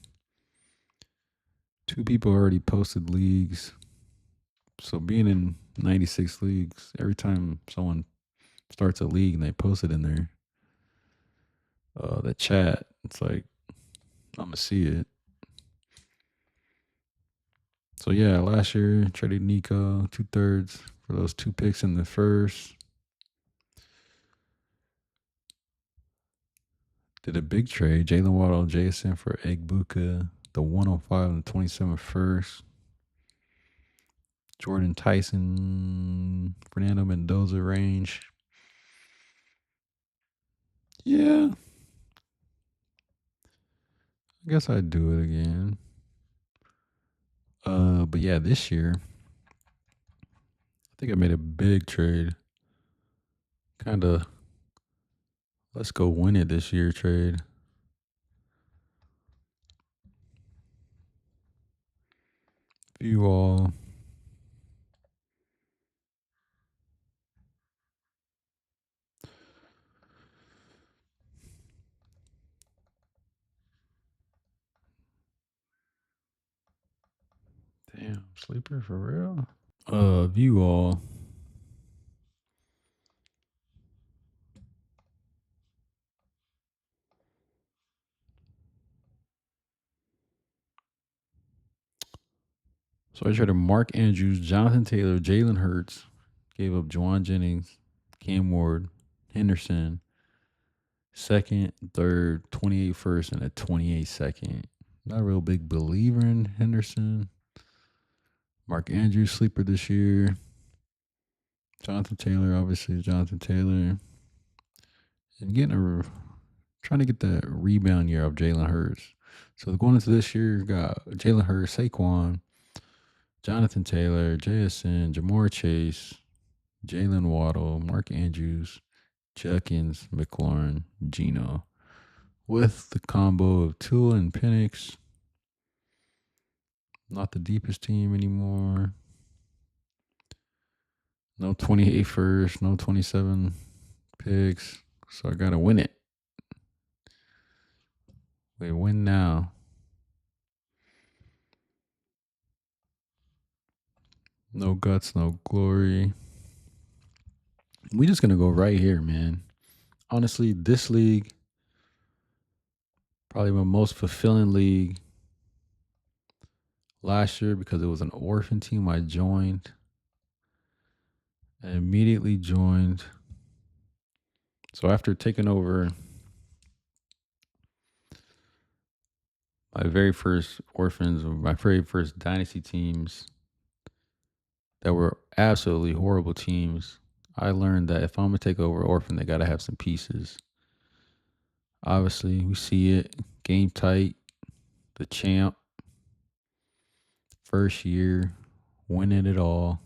2 people already posted leagues. So being in 96 leagues, every time someone starts a league and they post it in there, the chat, it's like I'm gonna see it. So yeah, last year traded Nico 2/3 for those 2 picks in the first. Did a big trade, Jalen Waddle, Jason for Egbuka, the 105 and the 27 first. Jordan Tyson, Fernando Mendoza range. Yeah. I guess I'd do it again. But yeah, this year, I think I made a big trade. Kind of, let's go win it this year trade. View all. Damn, sleeper for real? View all. So I traded Mark Andrews, Jonathan Taylor, Jalen Hurts, gave up Juwan Jennings, Cam Ward, Henderson, second, third, 28 first, and a 28 second. Not a real big believer in Henderson. Mark Andrews, sleeper this year. Jonathan Taylor, obviously, Jonathan Taylor. And trying to get that rebound year of Jalen Hurts. So going into this year, got Jalen Hurts, Saquon, Jonathan Taylor, JSN, Jamar Chase, Jalen Waddle, Mark Andrews, Judkins, McLaurin, Gino. With the combo of Tua and Penix. Not the deepest team anymore. No 28 first, no 27 picks. So I got to win it. We win now. No guts, no glory. We just gonna go right here, man. Honestly, this league probably my most fulfilling league last year because it was an orphan team I joined. I immediately joined. So after taking over my very first orphans, or my very first dynasty teams that were absolutely horrible teams, I learned that if I'm gonna take over orphan, they gotta have some pieces. Obviously, we see it. Game tight, the champ, first year, winning it all.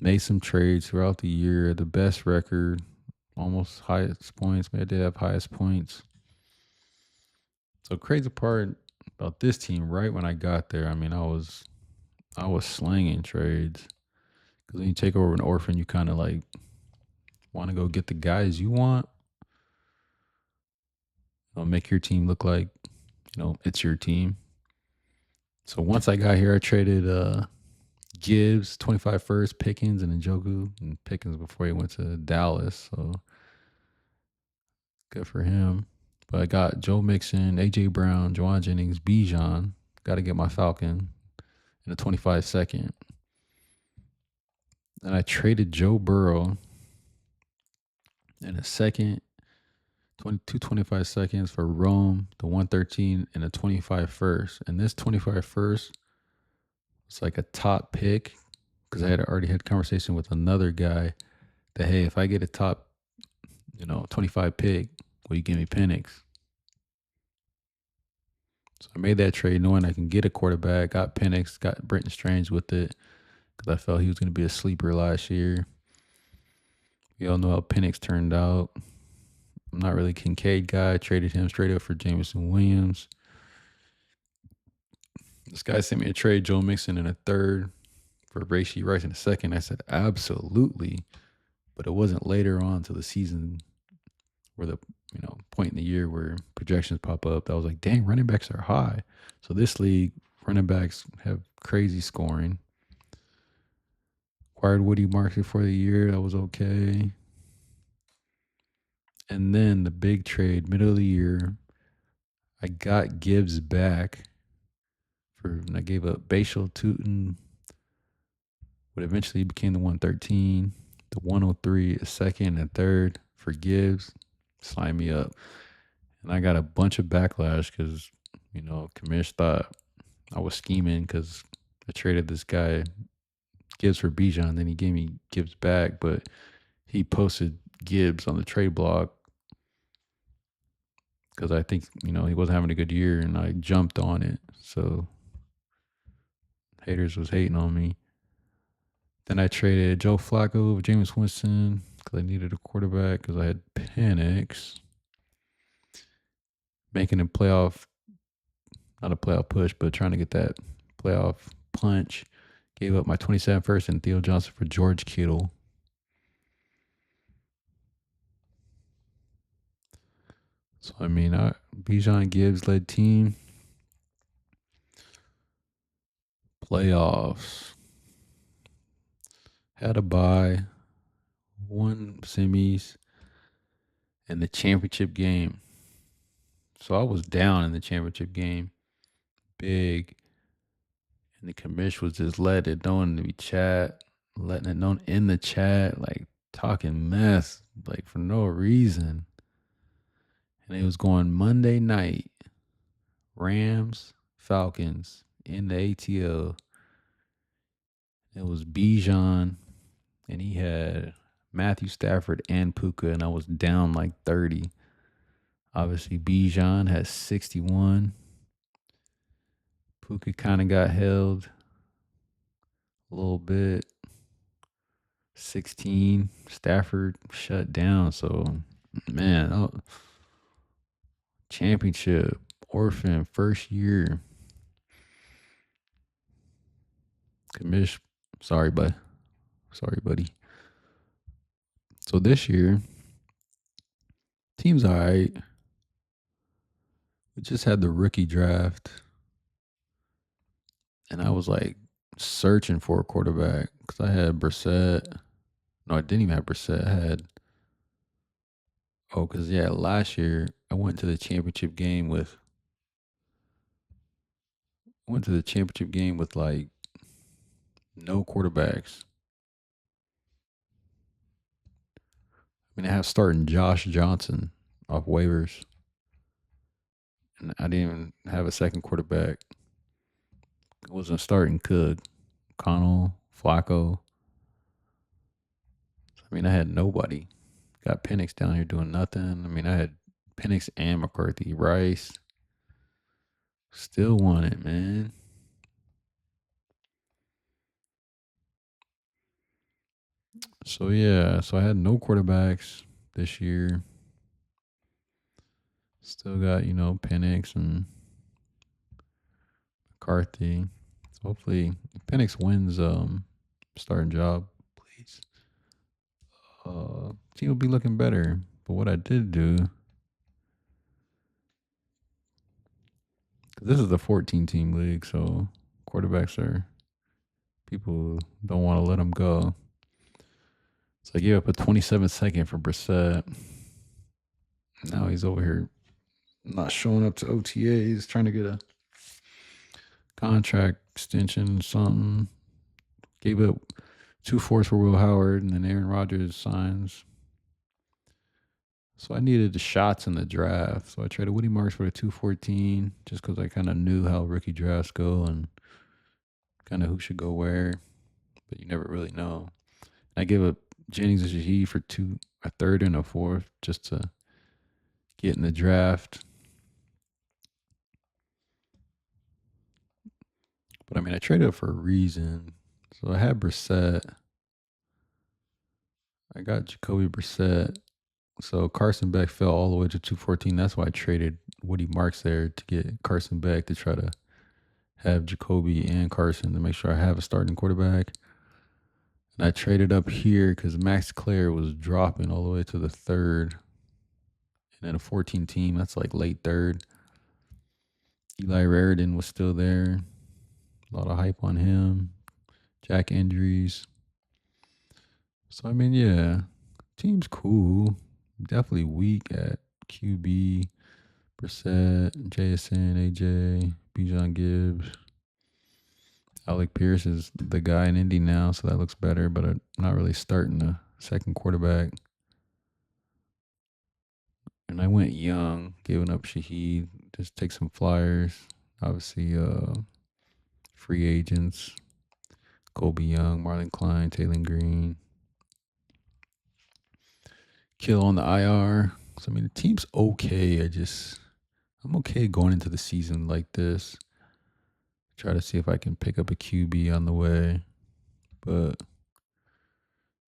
Made some trades throughout the year. The best record, almost highest points. Maybe I did have highest points. So crazy part about this team, right when I got there, I mean, I was slanging trades because when you take over an orphan, you kind of like want to go get the guys you want. Make your team look like it's your team. So once I got here, I traded Gibbs, 25 first, Pickens, and Njoku, and Pickens before he went to Dallas. So good for him. But I got Joe Mixon, AJ Brown, Juwan Jennings, Bijan. Got to get my Falcon in a 25 second. And I traded Joe Burrow in a second, 25 seconds for Rome, the 113, and a 25 first. And this 25 first was like a top pick because I had already had conversation with another guy that, hey, if I get a top, 25 pick, will you give me Penix? So I made that trade knowing I can get a quarterback, got Penix, got Brenton Strange with it because I felt he was going to be a sleeper last year. We all know how Penix turned out. I'm not really a Kincaid guy. Traded him straight up for Jameson Williams. This guy sent me a trade, Joe Mixon in a third for Rashee Rice in a second. I said, absolutely. But it wasn't later on to the season where the point in the year where projections pop up. That was like, dang, running backs are high. So this league, running backs have crazy scoring. Acquired Woody Market for the year. That was okay. And then the big trade, middle of the year, I got Gibbs back and I gave up Bashal Tootin, what eventually became the 113, the 103, a second and third for Gibbs. Sign me up. And I got a bunch of backlash because, Commish thought I was scheming because I traded this guy Gibbs for Bijan. Then he gave me Gibbs back, but he posted Gibbs on the trade block because I think, he wasn't having a good year and I jumped on it. So haters was hating on me. Then I traded Joe Flacco with Jameis Winston because I needed a quarterback because I had Penix. Making a playoff, not a playoff push, but trying to get that playoff punch. Gave up my 27 first and Theo Johnson for George Kittle. So, Bijan Gibbs led team. Playoffs. Had a bye. Won semis. And the championship game. So I was down in the championship game. Big. And the commish was just letting it known to be letting it known in the chat, like talking mess, like for no reason. And it was going Monday night, Rams, Falcons in the ATL. It was Bijan, and he had Matthew Stafford and Puka, and I was down like 30. Obviously, Bijan has 61. Puka kind of got held a little bit. 16. Stafford shut down. So, man, championship, orphan, first year. Commish, sorry, buddy. So this year, team's all right. We just had the rookie draft, and I was like searching for a quarterback because I had Brissett. No, I didn't even have Brissett. I had because yeah, last year I went to the championship game with like no quarterbacks. I mean, I have starting Josh Johnson off waivers, and I didn't even have a second quarterback. I wasn't starting Cook, Connell, Flacco. I mean, I had nobody. Got Penix down here doing nothing. I mean, I had Penix and McCarthy, Rice. Still won it, man. So yeah, so I had no quarterbacks this year. Still got Penix and McCarthy. So hopefully Penix wins starting job, please. Team will be looking better. But what I did do, 'cause this is a 14 team league, so quarterbacks are people don't want to let them go. So I gave up a 27-second for Brissett. Now he's over here not showing up to OTAs, trying to get a contract extension, something. Gave up 2 fourths for Will Howard, and then Aaron Rodgers signs. So I needed the shots in the draft. So I traded Woody Marks for a 214 just because I kind of knew how rookie drafts go and kind of who should go where, but you never really know. I gave up Jennings and Shaheed for a third and a fourth just to get in the draft. But I mean, I traded up for a reason. So I had Brissett. I got Jacoby Brissett. So Carson Beck fell all the way to 214. That's why I traded Woody Marks there to get Carson Beck to try to have Jacoby and Carson to make sure I have a starting quarterback. And I traded up here because Max Clare was dropping all the way to the third. And then a 14 team, that's like late third. Eli Raridan was still there. A lot of hype on him. Jack injuries. So, I mean, yeah, team's cool. Definitely weak at QB. Brissett, JSN, AJ, Bijan Gibbs. Alec Pierce is the guy in Indy now, so that looks better, but I'm not really starting a second quarterback. And I went young, giving up Shaheed, just take some flyers. Obviously, free agents. Colby Young, Marlon Klein, Taylor Green. Kill on the IR. So I mean the team's okay. I'm okay going into the season like this. Try to see if I can pick up a QB on the way. But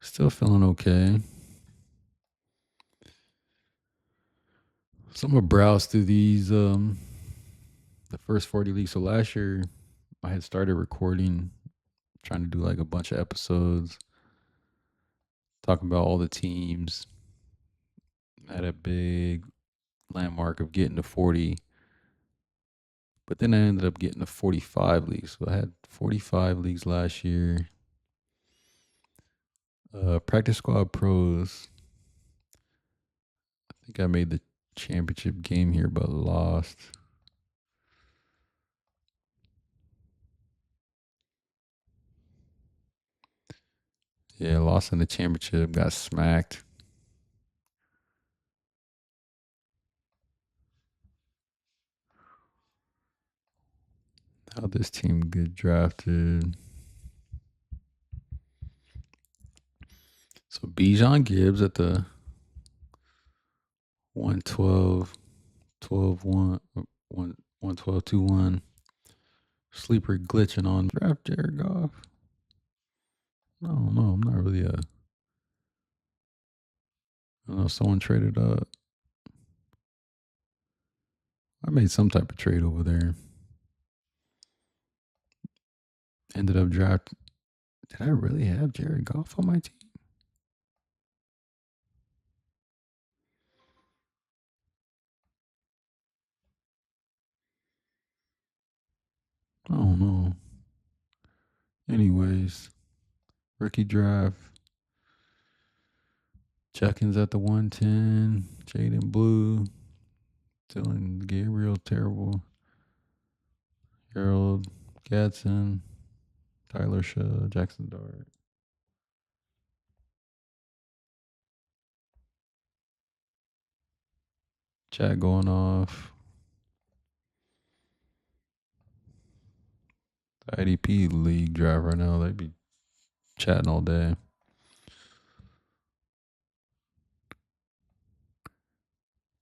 still feeling okay. So I'm gonna browse through these the first 40 leagues. So last year I had started recording, trying to do like a bunch of episodes, talking about all the teams. I had a big landmark of getting to 40. But then I ended up getting to 45 leagues. So I had 45 leagues last year. Practice squad pros. I think I made the championship game here, but lost. Yeah, lost in the championship, got smacked. How this team get drafted? So Bijan Gibbs at the 112, 12 1, 112 2 1. Sleeper glitching on draft Jared Goff. No, I'm not really I don't know, someone traded up. I made some type of trade over there. Ended up draft. Did I really have Jared Goff on my team? don't know. Anyways, rookie draft. Check-ins at the 110. Jaden Blue. Dylan Gabriel, terrible. Harold Gadsden. Tyler Shaw. Jackson Dart. Chat going off. The IDP league draft right now. They be chatting all day.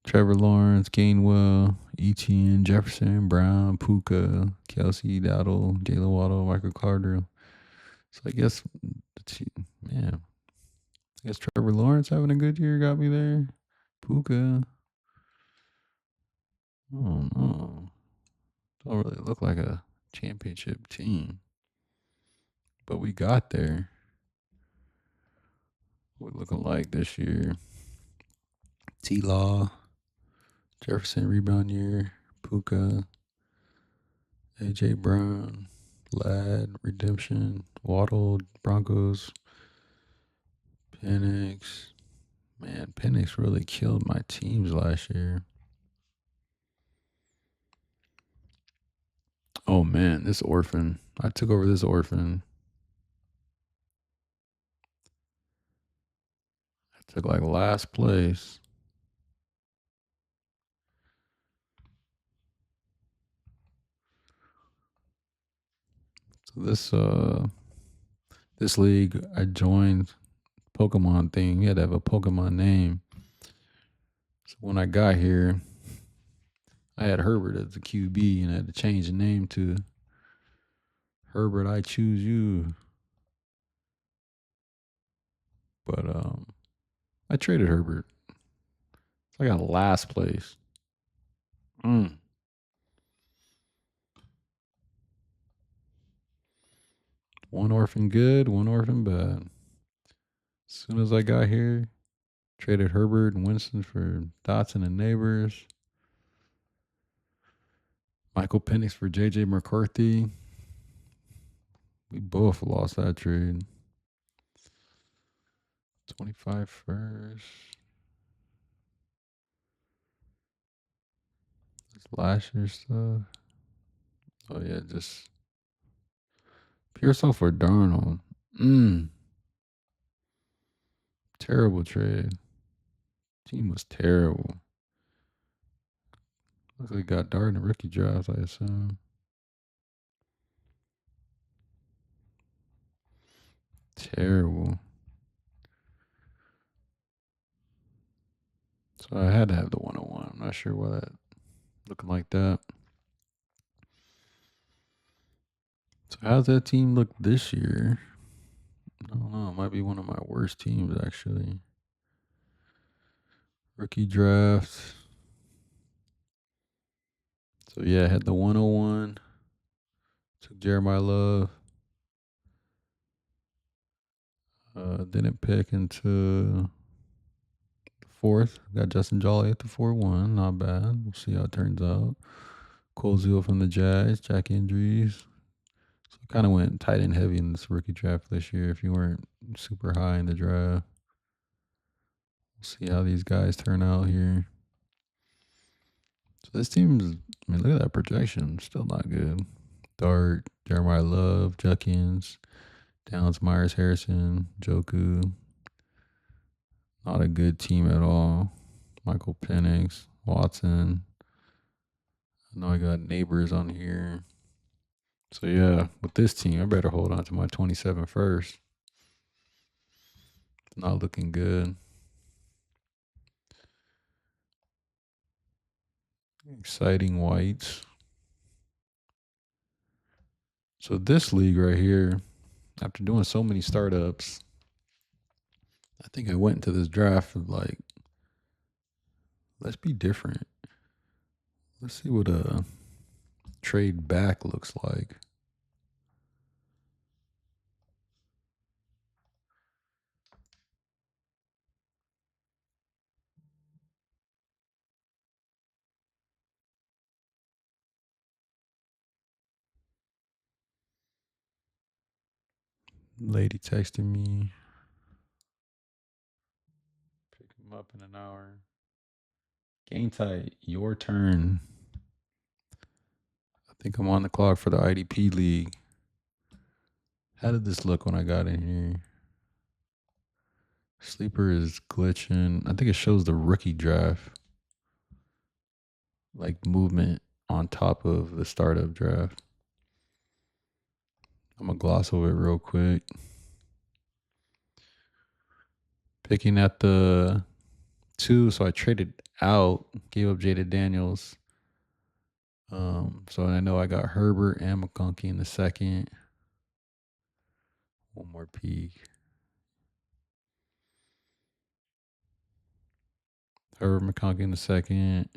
Trevor Lawrence, Gainwell, Etienne, Jefferson, Brown, Puka, Kelsey, Dowdle, Jalen Waddle, Michael Carter. So I guess, man, I guess Trevor Lawrence having a good year got me there. Puka, oh no, don't really look like a championship team, but we got there. What we looking like this year? T-Law, Jefferson rebound year, Puka, AJ Brown, Lad, Redemption, Waddle, Broncos, Penix. Man, Penix really killed my teams last year. Oh man, this orphan. I took over this orphan. I took like last place. So this league I joined Pokemon thing. You had to have a Pokemon name. So when I got here, I had Herbert as the QB and I had to change the name to Herbert, I choose you. But I traded Herbert. So I got last place. One orphan good, one orphan bad. As soon as I got here, traded Herbert and Winston for Dotson and Neighbors. Michael Penix for JJ McCarthy. We both lost that trade. 25 first. That's last year's stuff. Oh yeah, just Pearsall for Darnold. Terrible trade. Team was terrible. Looks like got Dart in the rookie draft, I assume. Terrible. So I had to have the 101. I'm not sure why that looking like that. So how's that team look this year? I don't know. It might be one of my worst teams actually. Rookie draft. So yeah, I had the 101. Took Jeremiah Love. Didn't pick into the fourth. Got Justin Jolly at the 4-1. Not bad. We'll see how it turns out. Cole Zeal from the Jags. Jack injuries. So kind of went tight and heavy in this rookie draft this year if you weren't super high in the draft. We'll see how these guys turn out here. So this team's, I mean, look at that projection. Still not good. Dart, Jeremiah Love, Judkins, Downs, Myers, Harrison, Joku. Not a good team at all. Michael Penix, Watson. I know I got Neighbors on here. So yeah, with this team, I better hold on to my 27 first. It's not looking good. Exciting whites. So this league right here, after doing so many startups, I think I went into this draft with like, let's be different. Let's see what a trade back looks like. Lady texted me. Pick him up in an hour. Game tight. Your turn. I think I'm on the clock for the IDP league. How did this look when I got in here? Sleeper is glitching. I think it shows the rookie draft, like movement on top of the startup draft. I'm gonna gloss over it real quick. Picking at the 2, so I traded out, gave up Jada Daniels. So I know I got Herbert and McConkey in the second. One more peek. Herbert, McConkey in the second.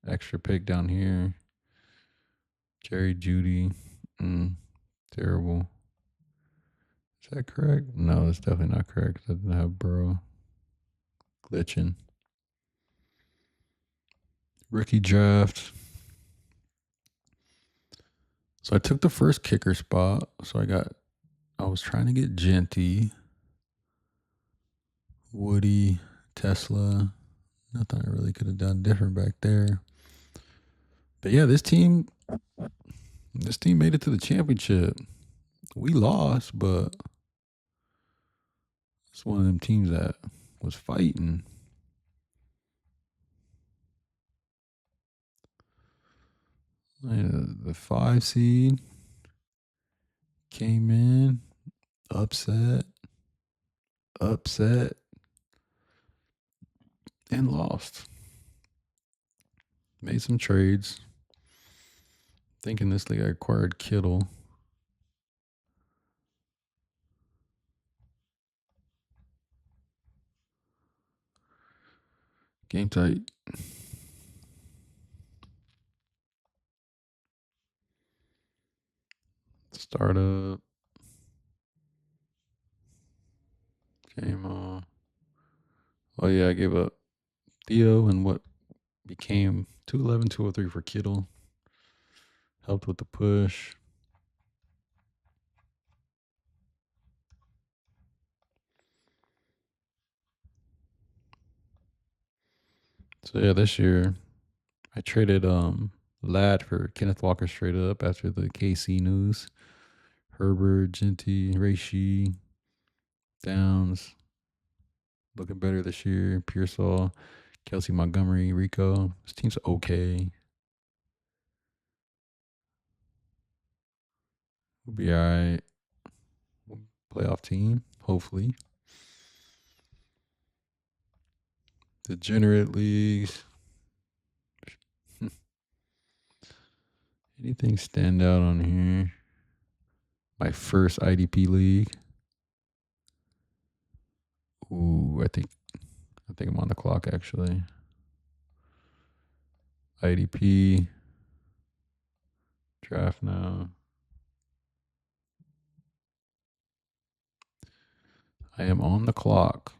Extra pick down here. Jerry Judy. Terrible. Is that correct? No, that's definitely not correct. I didn't have Burrow. Glitching. Rookie draft. So I took the first kicker spot. So I was trying to get Genty, Woody, Tesla. Nothing I really could have done different back there. But yeah, this team made it to the championship. We lost, but it's one of them teams that was fighting. The 5 seed came in, upset, and lost. Made some trades. Thinking this league I acquired Kittle. Game tight. Startup. Game on. Oh yeah, I gave up Theo and what became 211, 203 for Kittle. Helped with the push. So yeah, this year I traded Ladd for Kenneth Walker straight up after the KC news. Herbert, Genty, Reishi, Downs. Looking better this year. Pearsall, Kelsey Montgomery, Rico. This team's okay. We'll be all right. Playoff team, hopefully. Degenerate leagues. Anything stand out on here? My first IDP league. Ooh, I think I'm on the clock actually. IDP. Draft now. I am on the clock.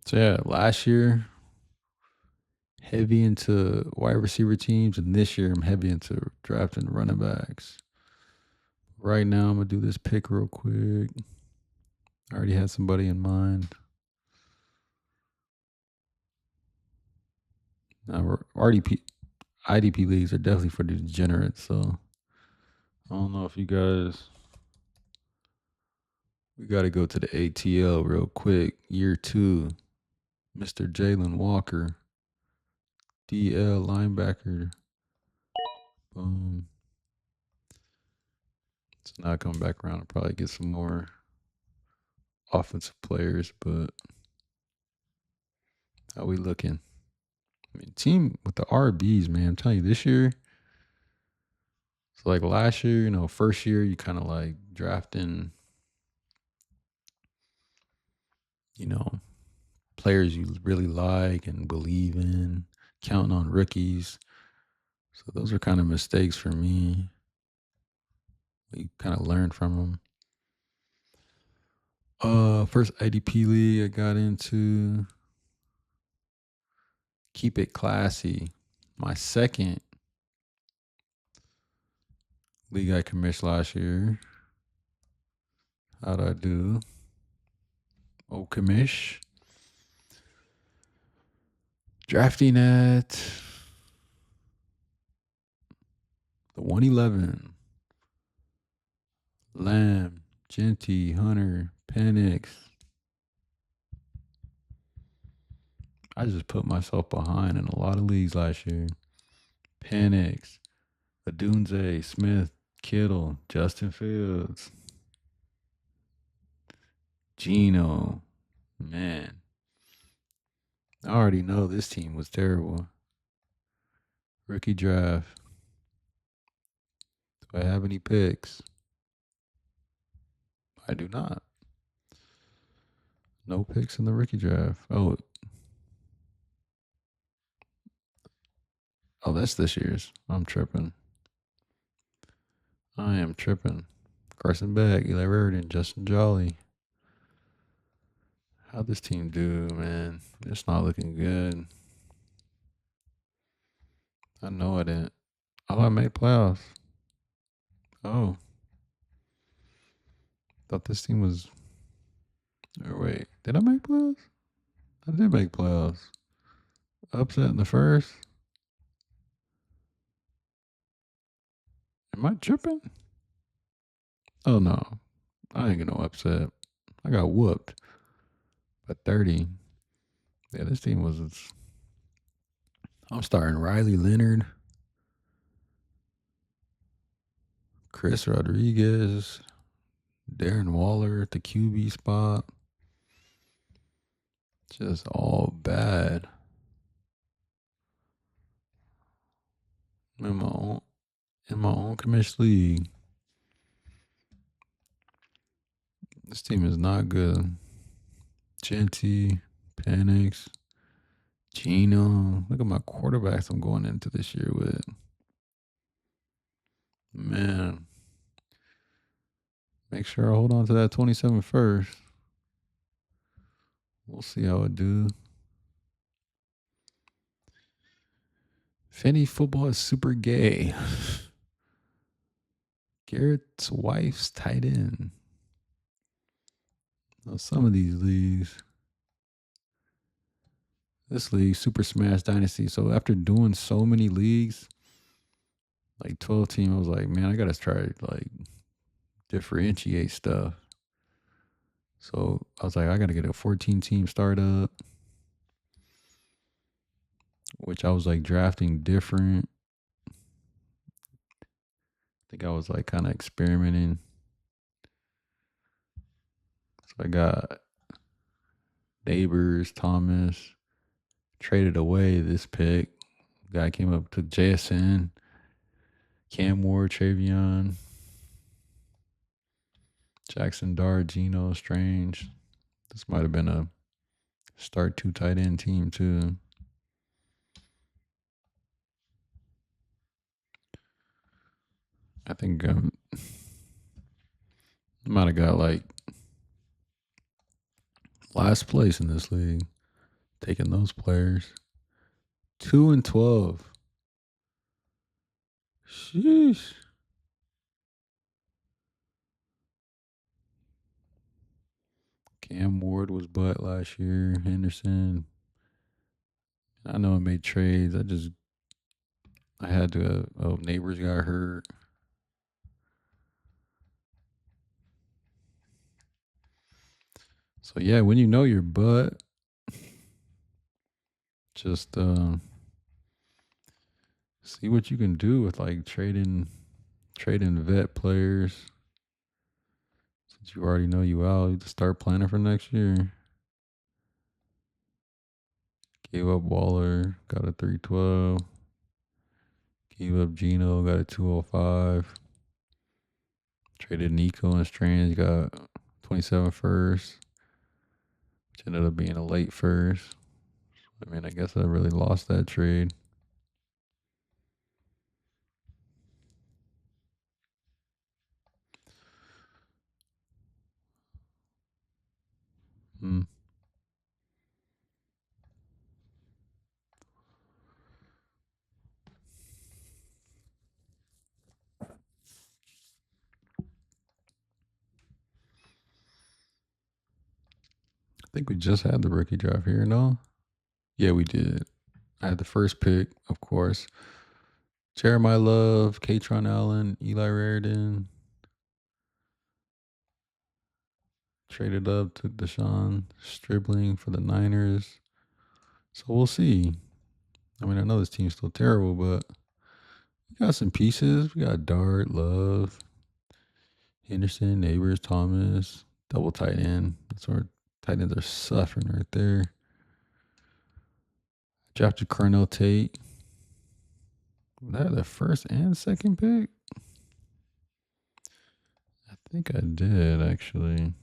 So yeah, last year heavy into wide receiver teams, and this year I'm heavy into drafting running backs. Right now, I'm gonna do this pick real quick. I already had somebody in mind. Now, IDP leagues are definitely for the degenerates, so I don't know if you guys. We got to go to the ATL real quick. Year 2, Mr. Jalen Walker, DL linebacker. Boom. It's not coming back around. I'll probably get some more offensive players, but how we looking? I mean, team with the RBs, man. I'm telling you, this year. So like last year, first year you kind of like drafting, players you really like and believe in, counting on rookies. So those are kind of mistakes for me. You kind of learn from them. First IDP league I got into. Keep it classy. My second league I commissioned last year. How'd I do? Oh, commish. Drafting at the 111. Lamb, Genty, Hunter, Penix. I just put myself behind in a lot of leagues last year. Penix, Adunze, Smith, Kittle, Justin Fields, Geno. Man, I already know this team was terrible. Rookie draft. Do I have any picks? I do not. No picks in the rookie draft. Oh, that's this year's. I'm tripping. I am tripping. Carson Beck, Eli Raridan, Justin Jolly. How'd this team do, man? It's not looking good. I know I didn't. Oh, I made playoffs. Oh. Thought this team was. Or wait, did I make playoffs? I did make playoffs. Upset in the first. Am I tripping? Oh no, I ain't get no upset. I got whooped by 30. Yeah, this team was. I'm starting Riley Leonard, Chris Rodriguez, Darren Waller at the QB spot. Just all bad. In my own commission league. This team is not good. Genty, Penix, Geno. Look at my quarterbacks I'm going into this year with. Man. Make sure I hold on to that 27 first. We'll see how it do. Fanny football is super gay. Garrett's wife's tight end. Now, some of these leagues. This league, Super Smash Dynasty. So after doing so many leagues, like 12 team, I was like, man, I gotta try like differentiate stuff. So I was like, I gotta get a 14 team startup, which I was like drafting different. I think I was like kind of experimenting. So I got Neighbors, Thomas, traded away this pick. Guy came up to JSN, Cam Ward, Travion, Jackson Dart, Geno, Strange. This might have been a start 2 tight end team too. I think might have got like last place in this league, taking those players. 2-12. Sheesh. Cam Ward was butt last year. Henderson. I know I made trades. I had to. Neighbors got hurt. So yeah, when you know your butt, just see what you can do with like trading vet players. Since you already know you out, you just start planning for next year. Gave up Waller, got a 312. Gave up Geno, got a 205. Traded Nico and Strange, got 27 first, which ended up being a late first. I mean, I guess I really lost that trade. Hmm. think we just had the rookie draft here, no? Yeah, we did. I had the first pick, of course. Jeremiah Love, Katron Allen, Eli Raridan. Traded up to Deshaun Stribling for the Niners. So we'll see. I mean, I know this team's still terrible, but we got some pieces. We got Dart, Love, Henderson, Neighbors, Thomas, double tight end. That's where tight ends are suffering right there. Drafted Cornell Tate. Was that the first and second pick? I think I did, actually.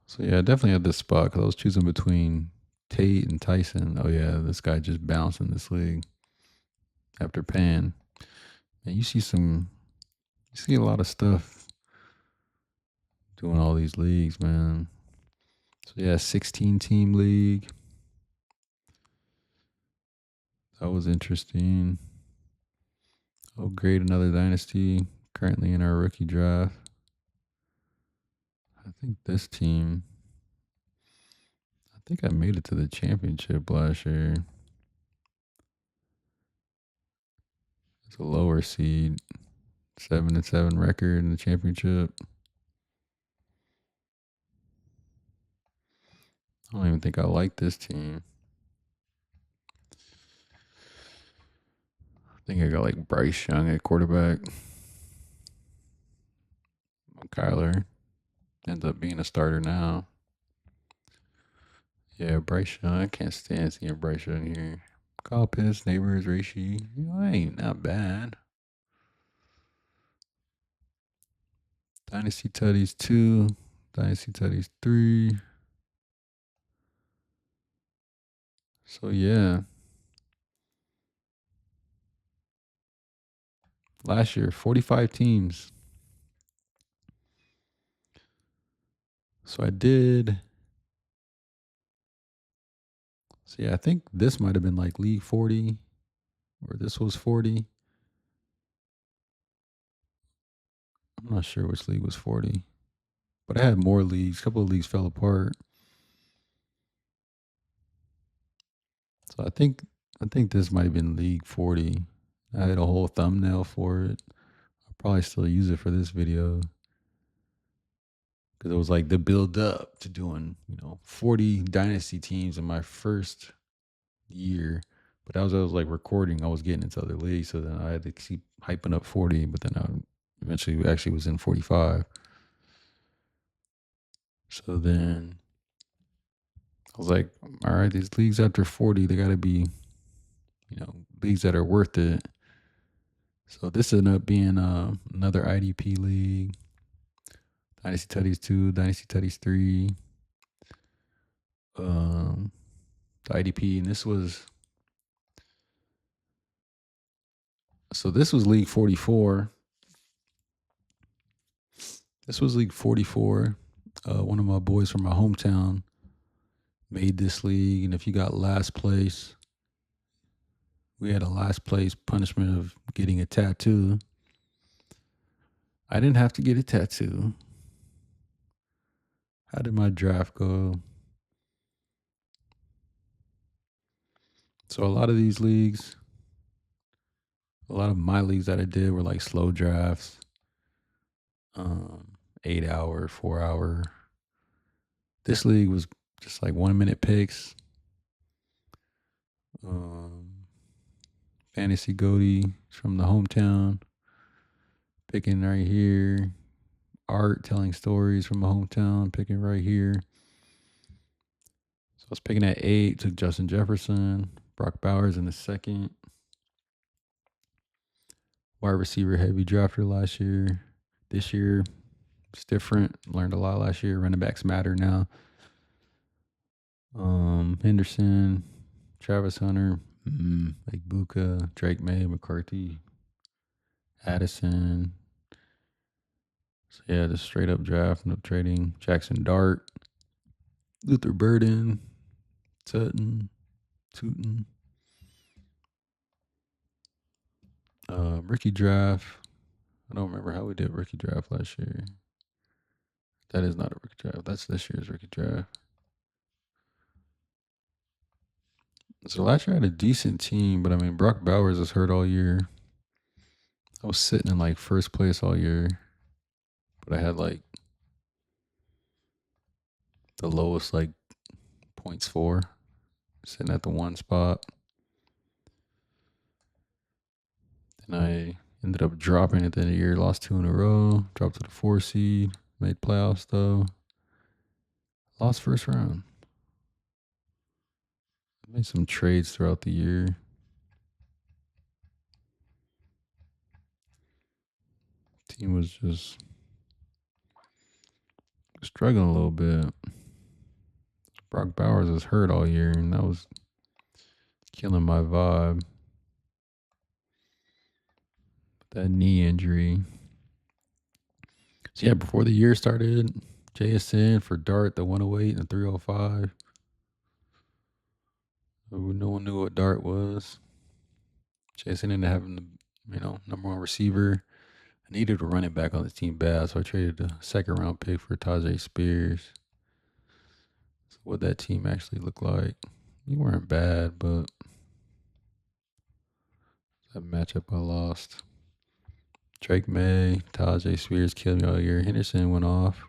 So, yeah, I definitely had this spot because I was choosing between Tate and Tyson. Oh, yeah, this guy just bounced in this league after paying. And you see a lot of stuff doing all these leagues, man. So, yeah, 16 team league. That was interesting. Oh, great. Another dynasty currently in our rookie draft. I think this team, I think I made it to the championship last year. It's a lower seed, 7-7 record in the championship. I don't even think I like this team. I think I got like Bryce Young at quarterback. Kyler ends up being a starter now. Yeah, Bryce Young. I can't stand seeing Bryce Young here. Kyle Pitts, Neighbors, Reishi. That ain't not bad. Dynasty Tutties 2. Dynasty Tutties 3. So, yeah. Last year, 45 teams. So I did. So yeah, I think this might have been like League 40, or this was 40. I'm not sure which league was 40, but I had more leagues. A couple of leagues fell apart. So I think this might have been League 40. I had a whole thumbnail for it. I'll probably still use it for this video because it was like the build up to doing 40 dynasty teams in my first year. But as I was like recording, I was getting into other leagues, so then I had to keep hyping up 40. But then I eventually actually was in 45. So then I was like, all right, these leagues after 40, they got to be, leagues that are worth it. So this ended up being another IDP league, Dynasty Tutties 2, Dynasty Tutties 3, the IDP. And this was League 44. This was League 44. One of my boys from my hometown made this league. And if you got last place, we had a last place punishment of getting a tattoo. I didn't have to get a tattoo. How did my draft go? So a lot of these leagues, a lot of my leagues that I did were like slow drafts, 8 hour, 4 hour. This league was just like 1 minute picks. Fantasy Goatee from the hometown, picking right here. Art telling stories from my hometown, picking right here. So I was picking at 8, took Justin Jefferson, Brock Bowers in the second. Wide receiver heavy drafter last year. This year, it's different. Learned a lot last year. Running backs matter now. Henderson, Travis Hunter, Buka, Drake May, McCarthy, Addison. So yeah, just straight up draft, no trading. Jackson Dart, Luther Burden, Tootin. Rookie draft. I don't remember how we did rookie draft last year. That is not a rookie draft. That's this year's rookie draft. So last year I had a decent team, but I mean Brock Bowers was hurt all year. I was sitting in like first place all year, but I had like the lowest like points for, sitting at the one spot. And I ended up dropping at the end of the year, lost 2 in a row, dropped to the 4 seed, made playoffs though, lost first round. Made some trades throughout the year. Team was just struggling a little bit. Brock Bowers was hurt all year, and that was killing my vibe. That knee injury. So yeah, before the year started, JSN for Dart, the 108 and the 305. No one knew what Dart was. JSN ended up having the number one receiver. I needed a running back on the team bad, so I traded a second round pick for Tajay Spears. So what that team actually looked like. We weren't bad, but that matchup I lost. Drake May, Tajay Spears killed me all year. Henderson went off.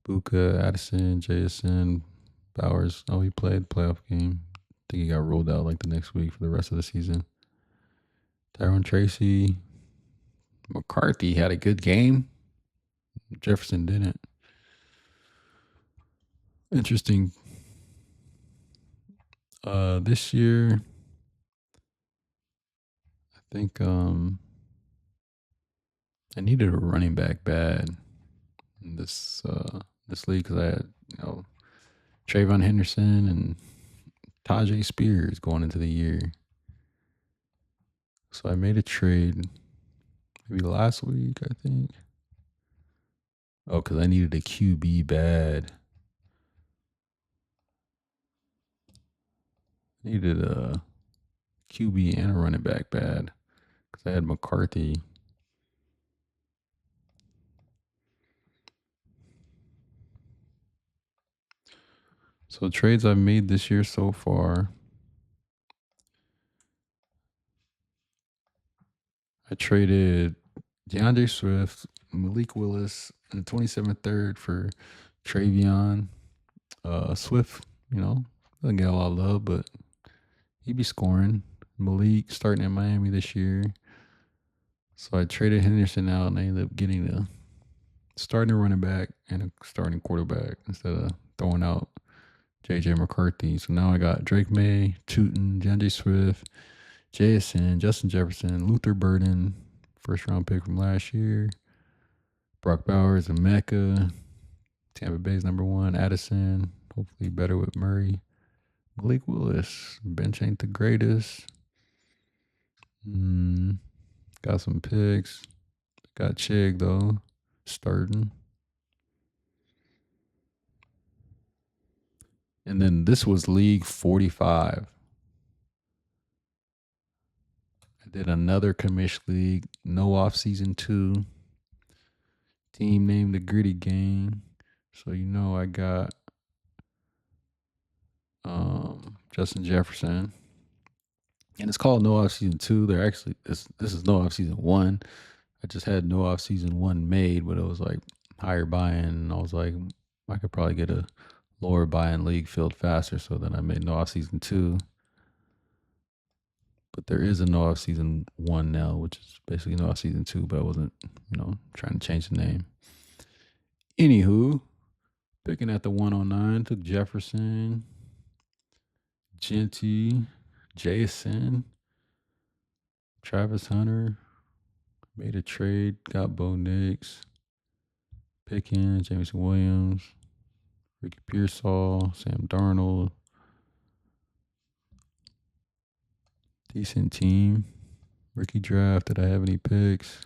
Buka, Addison, JSN, Bowers. Oh, he played the playoff game. I think he got ruled out like the next week for the rest of the season. Tyrone Tracy. McCarthy had a good game. Jefferson didn't. Interesting. This year, I think I needed a running back bad in this league because I had Trayvon Henderson and Tajay Spears going into the year. So I made a trade maybe last week, I think. Oh, because I needed a QB bad. Needed a QB and a running back bad because I had McCarthy. So trades I've made this year so far. I traded DeAndre Swift, Malik Willis, and the 27th third for Travion. Swift, doesn't get a lot of love, but he be scoring. Malik starting in Miami this year. So I traded Henderson out and I ended up getting a starting running back and a starting quarterback instead of throwing out JJ McCarthy. So now I got Drake May, Tootin, DeAndre Swift, JSN, Justin Jefferson, Luther Burden, first round pick from last year, Brock Bowers and Mecca, Tampa Bay's number one, Addison, hopefully better with Murray, Malik Willis, bench ain't the greatest. Got some picks. Got Chig though, starting. And then this was League 45. I did another commish league, no off season 2. Team named the Gritty Gang. So I got Justin Jefferson. And it's called No Off Season 2. They're actually this is No Off Season 1. I just had No Off Season 1 made, but it was like higher buy-in. And I was like, I could probably get a lower buy-in league filled faster. So then I made No Off Season 2. But there is a No Off Season 1 now, which is basically No Off Season 2, but I wasn't, trying to change the name. Anywho, picking at the 109, took Jefferson, Genty, Jason, Travis Hunter, made a trade, got Bo Nix, Pickens, Jameson Williams, Ricky Pearsall, Sam Darnold. Decent team. Rookie draft. Did I have any picks?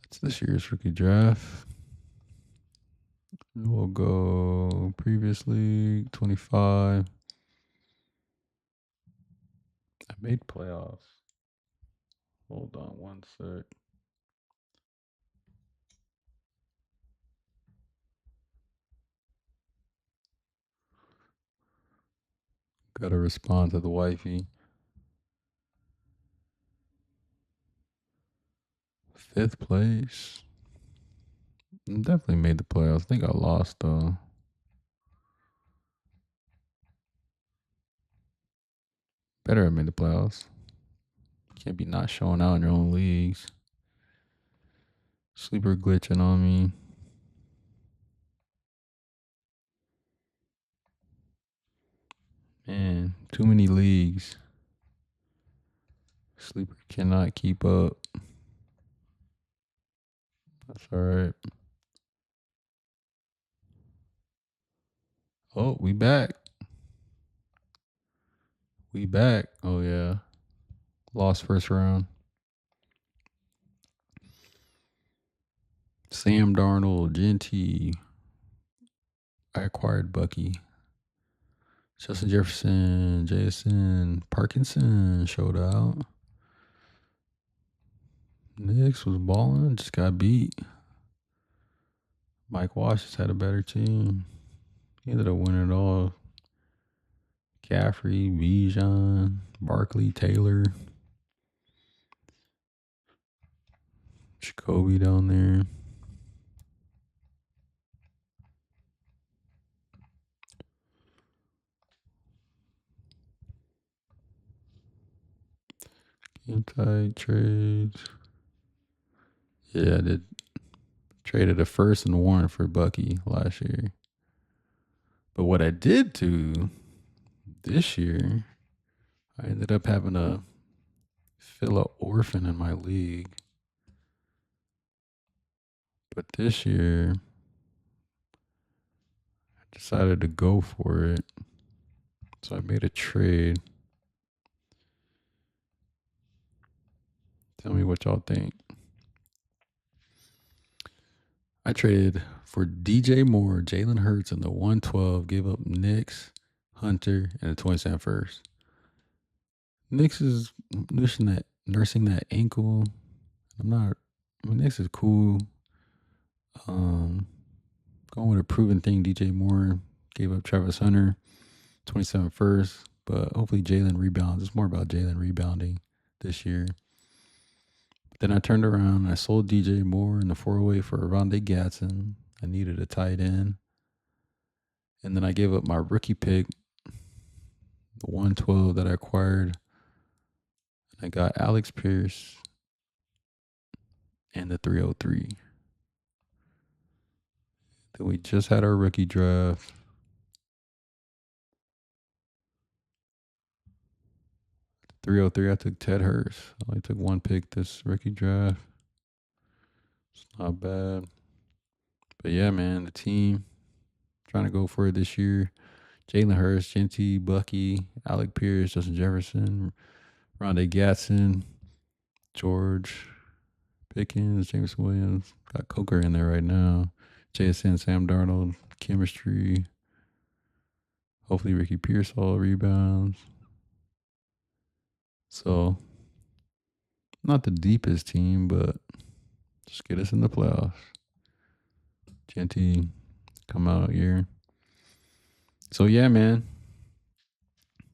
That's this year's rookie draft. We'll go previously 25. I made playoffs. Hold on one sec. Gotta respond to the wifey. Fifth place. Definitely made the playoffs. I think I lost though. Better have made the playoffs. Can't be not showing out in your own leagues. Sleeper glitching on me. Man, too many leagues. Sleeper cannot keep up. That's all right. Oh, we back. We back. Oh yeah. Lost first round. Sam Darnold, Genty. I acquired Bucky. Justin Jefferson, Jason Parkinson showed out. Knicks was balling, just got beat. Mike Wash just had a better team. He ended up winning it all. Caffrey, Bijan, Barkley, Taylor, Jacoby down there. Game tight trades. Yeah, I did. Traded a first and one for Bucky last year. But what I did do this year, I ended up having to fill an orphan in my league. But this year, I decided to go for it. So I made a trade. Tell me what y'all think. I traded for DJ Moore, Jalen Hurts, and the 112. Gave up Knicks, Hunter, and the 27 first. Knicks is nursing that ankle. Knicks is cool. Going with a proven thing, DJ Moore gave up Travis Hunter, 27 first. But hopefully Jalen rebounds. It's more about Jalen rebounding this year. Then I turned around and I sold DJ Moore in the 408 for Rondé Gatson. I needed a tight end. And then I gave up my rookie pick, the 112 that I acquired. I got Alex Pierce and the 303. Then we just had our rookie draft. 303, I took Ted Hurst. I only took one pick this rookie draft. It's not bad. But yeah, man, the team trying to go for it this year. Jalen Hurst, Genty, Bucky, Alec Pierce, Justin Jefferson, Rondé Gatson, George Pickens, James Williams. Got Coker in there right now. JSN, Sam Darnold, chemistry. Hopefully Ricky Pearsall rebounds. So, not the deepest team, but just get us in the playoffs. Genty, come out here. So, yeah, man.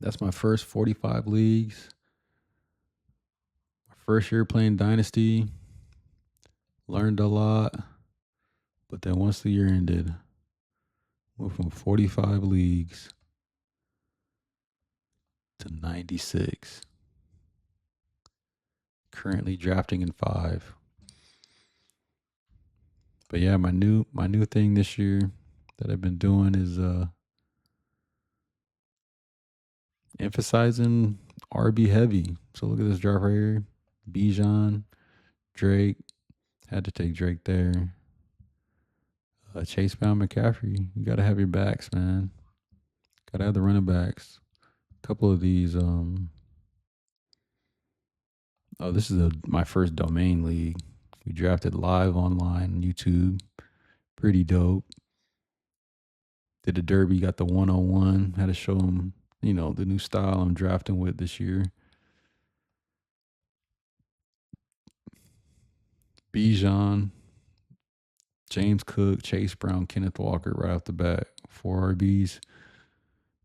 That's my first 45 leagues. My first year playing Dynasty. Learned a lot. But then once the year ended, went from 45 leagues to 96. Currently drafting in 5. But yeah, my new thing this year that I've been doing is emphasizing RB heavy. So look at this draft right here. Bijan, Drake. Had to take Drake there. Chase Brown, McCaffrey. You gotta have your backs, man. Gotta have the running backs. A couple of these. This is my first domain league. We drafted live online on YouTube. Pretty dope. Did a derby, got the 101. Had to show them, the new style I'm drafting with this year. Bijan, James Cook, Chase Brown, Kenneth Walker right off the bat. 4 RBs.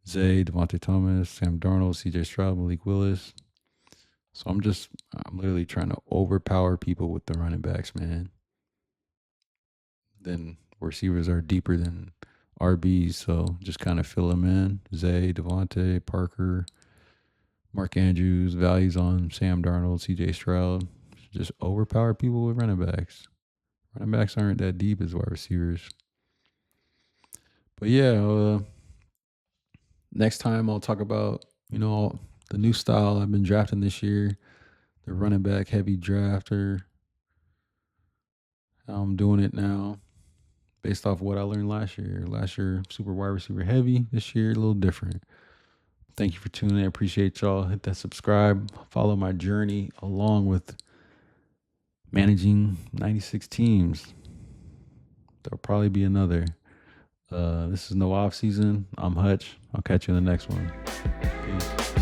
Zay, Devontae Thomas, Sam Darnold, CJ Stroud, Malik Willis. So I'm literally trying to overpower people with the running backs, man. Then receivers are deeper than RBs, so just kind of fill them in. Zay, Devontae, Parker, Mark Andrews, values on Sam Darnold, CJ Stroud. Just overpower people with running backs. Running backs aren't that deep as wide receivers. But yeah, next time I'll talk about, the new style I've been drafting this year, the running back heavy drafter. How I'm doing it now based off what I learned last year. Last year, super wide receiver heavy. This year, a little different. Thank you for tuning in. I appreciate y'all. Hit that subscribe. Follow my journey along with managing 96 teams. There'll probably be another. This is no off season. I'm Hutch. I'll catch you in the next one. Peace.